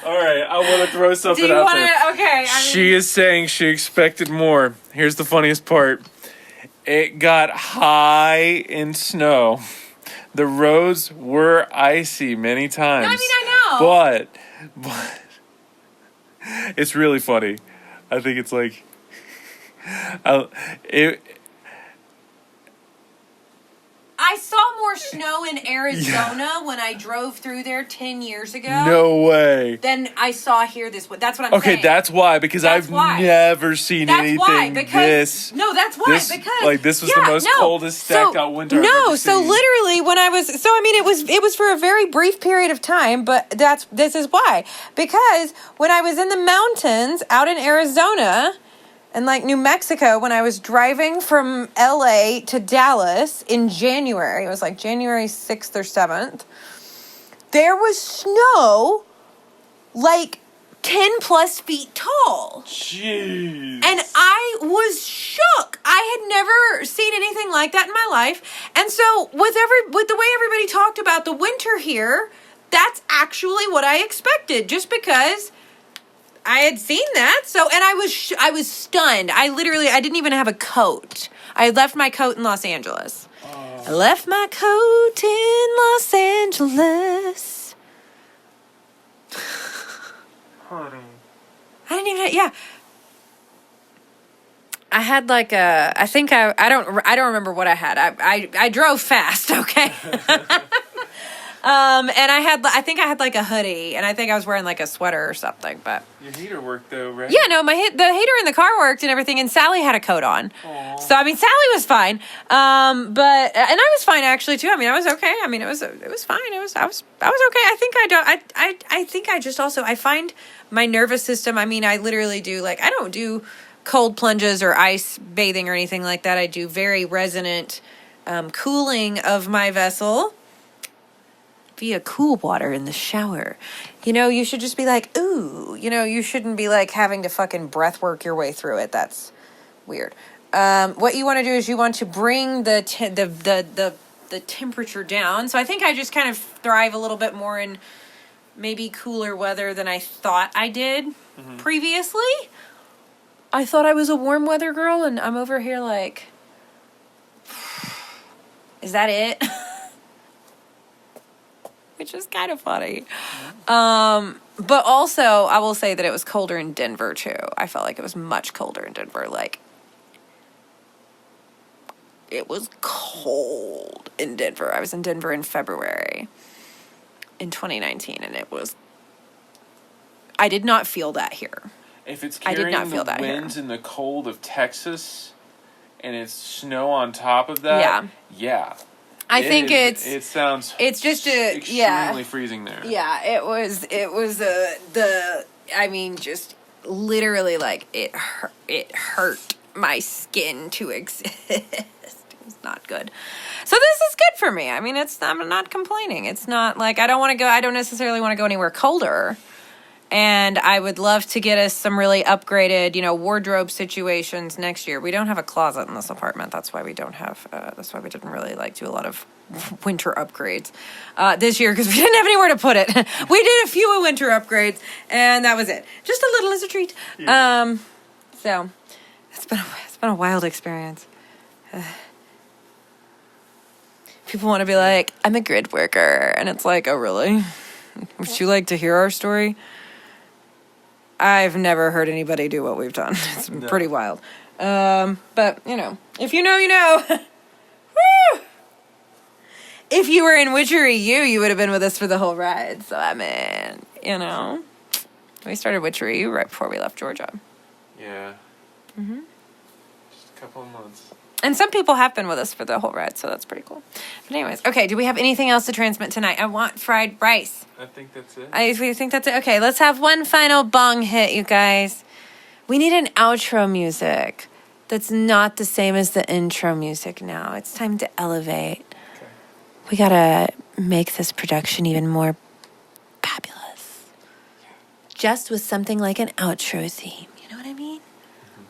All right, I want to throw something out there. Okay. She is saying she expected more. Here's the funniest part. It got high in snow. The roads were icy many times. I know. But it's really funny. I think it's like I saw more snow in Arizona when I drove through there 10 years ago. No way. Than I saw here this way. That's what I'm saying. Okay, that's why, because I've never seen anything this. No, that's why, because this was the most coldest stacked out winter I've ever seen. So literally when I was, it was for a very brief period of time, but this is why. Because when I was in the mountains out in Arizona, and New Mexico, when I was driving from LA to Dallas in January, it was January 6th or 7th, there was snow 10 plus feet tall. Jeez. And I was shook. I had never seen anything like that in my life. And so with the way everybody talked about the winter here, that's actually what I expected, just because I had seen that. So, and I was stunned. I didn't even have a coat. I had left my coat in Los Angeles. I left my coat in Los Angeles. Honey. I didn't even, yeah. I had I don't remember what I had. I drove fast, okay? And I think I had a hoodie, and I think I was wearing a sweater or something, but. Your heater worked though, right? Yeah, no, the heater in the car worked and everything, and Sally had a coat on. Aww. So, Sally was fine. And I was fine actually too. I was okay. It was fine. I was okay. I find my nervous system, I literally do, I don't do cold plunges or ice bathing or anything like that. I do very resonant cooling of my vessel via cool water in the shower. You should just be ooh. You shouldn't be having to fucking breath work your way through it. That's weird. What you want to do is you want to bring the temperature down. So I think I just kind of thrive a little bit more in maybe cooler weather than I thought I did previously. I thought I was a warm weather girl, and I'm over here is that it? Which is kind of funny. But also, I will say that it was colder in Denver, too. I felt like it was much colder in Denver. It was cold in Denver. I was in Denver in February in 2019, and it was... I did not feel that here. If it's carrying the winds in the cold of Texas, and it's snow on top of that, yeah. I think it's just extremely freezing there. Yeah, it was just literally it hurt my skin to exist. It was not good. So this is good for me. I'm not complaining. It's not I don't necessarily want to go anywhere colder. And I would love to get us some really upgraded, wardrobe situations next year. We don't have a closet in this apartment. That's why we don't have, that's why we didn't really do a lot of winter upgrades this year, because we didn't have anywhere to put it. We did a few winter upgrades, and that was it. Just a little as a treat. Yeah. So it's been a wild experience. People want to be I'm a grid worker. And it's oh, really? Would you like to hear our story? I've never heard anybody do what we've done. It's pretty wild. But, if you know, you know. Woo! If you were in Witchery you would have been with us for the whole ride. So, we started Witchery right before we left Georgia. Yeah. Mm-hmm. Just a couple of months. And some people have been with us for the whole ride, so that's pretty cool. But anyways, okay, do we have anything else to transmit tonight? I want fried rice. I think that's it. I think that's it. Okay, let's have one final bong hit, you guys. We need an outro music that's not the same as the intro music now. It's time to elevate. Okay. We gotta make this production even more fabulous. Just with something like an outro theme. You know what I mean?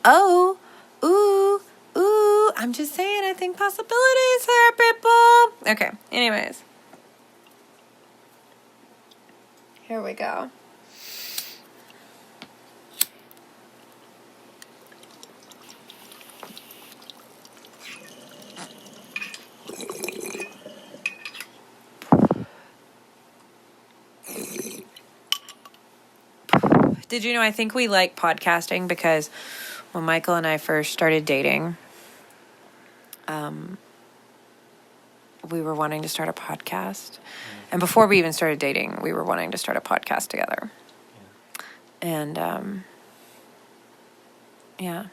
Oh, ooh, ooh. I'm just saying, I think possibilities there, people. Okay, anyways. Here we go. Did you know I think we like podcasting because when Michael and I first started dating, we were wanting to start a podcast. And before we even started dating, we were wanting to start a podcast together. And, yeah.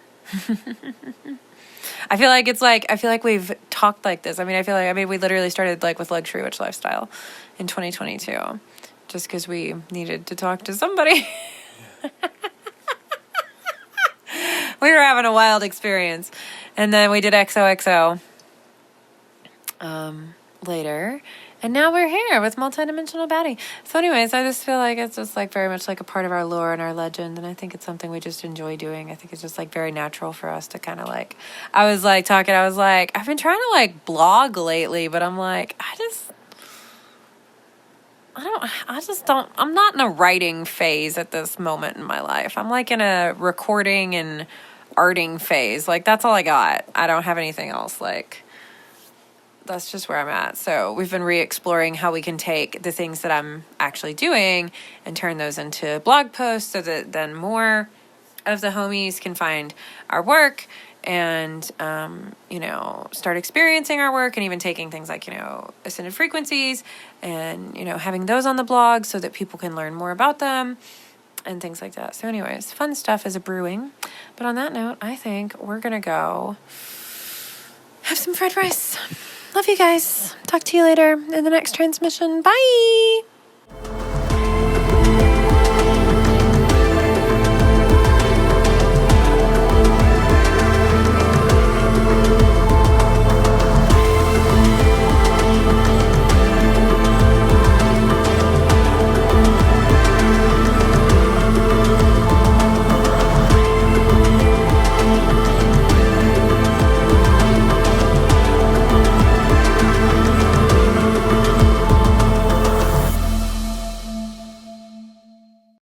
I feel like we've talked like this. We literally started like with Luxury Witch Lifestyle in 2022 just because we needed to talk to somebody. We were having a wild experience. And then we did XOXO later. And now we're here with Multidimensional Baddie. So anyways, I just feel like it's just like very much like a part of our lore and our legend. And I think it's something we just enjoy doing. I think it's just like very natural for us to kind of like, I was like, I've been trying to like blog lately, but I'm like, I'm not in a writing phase at this moment in my life. I'm like in a recording and arting phase. Like that's all I got. I don't have anything else. Like that's just where I'm at. So we've been re-exploring how we can take the things that I'm actually doing and turn those into blog posts so that then more of the homies can find our work and, start experiencing our work and even taking things like, ascended frequencies and, having those on the blog so that people can learn more about them and things like that. So anyways, fun stuff is a brewing. But on that note, I think we're going to go have some fried rice. Love you guys. Talk to you later in the next transmission. Bye.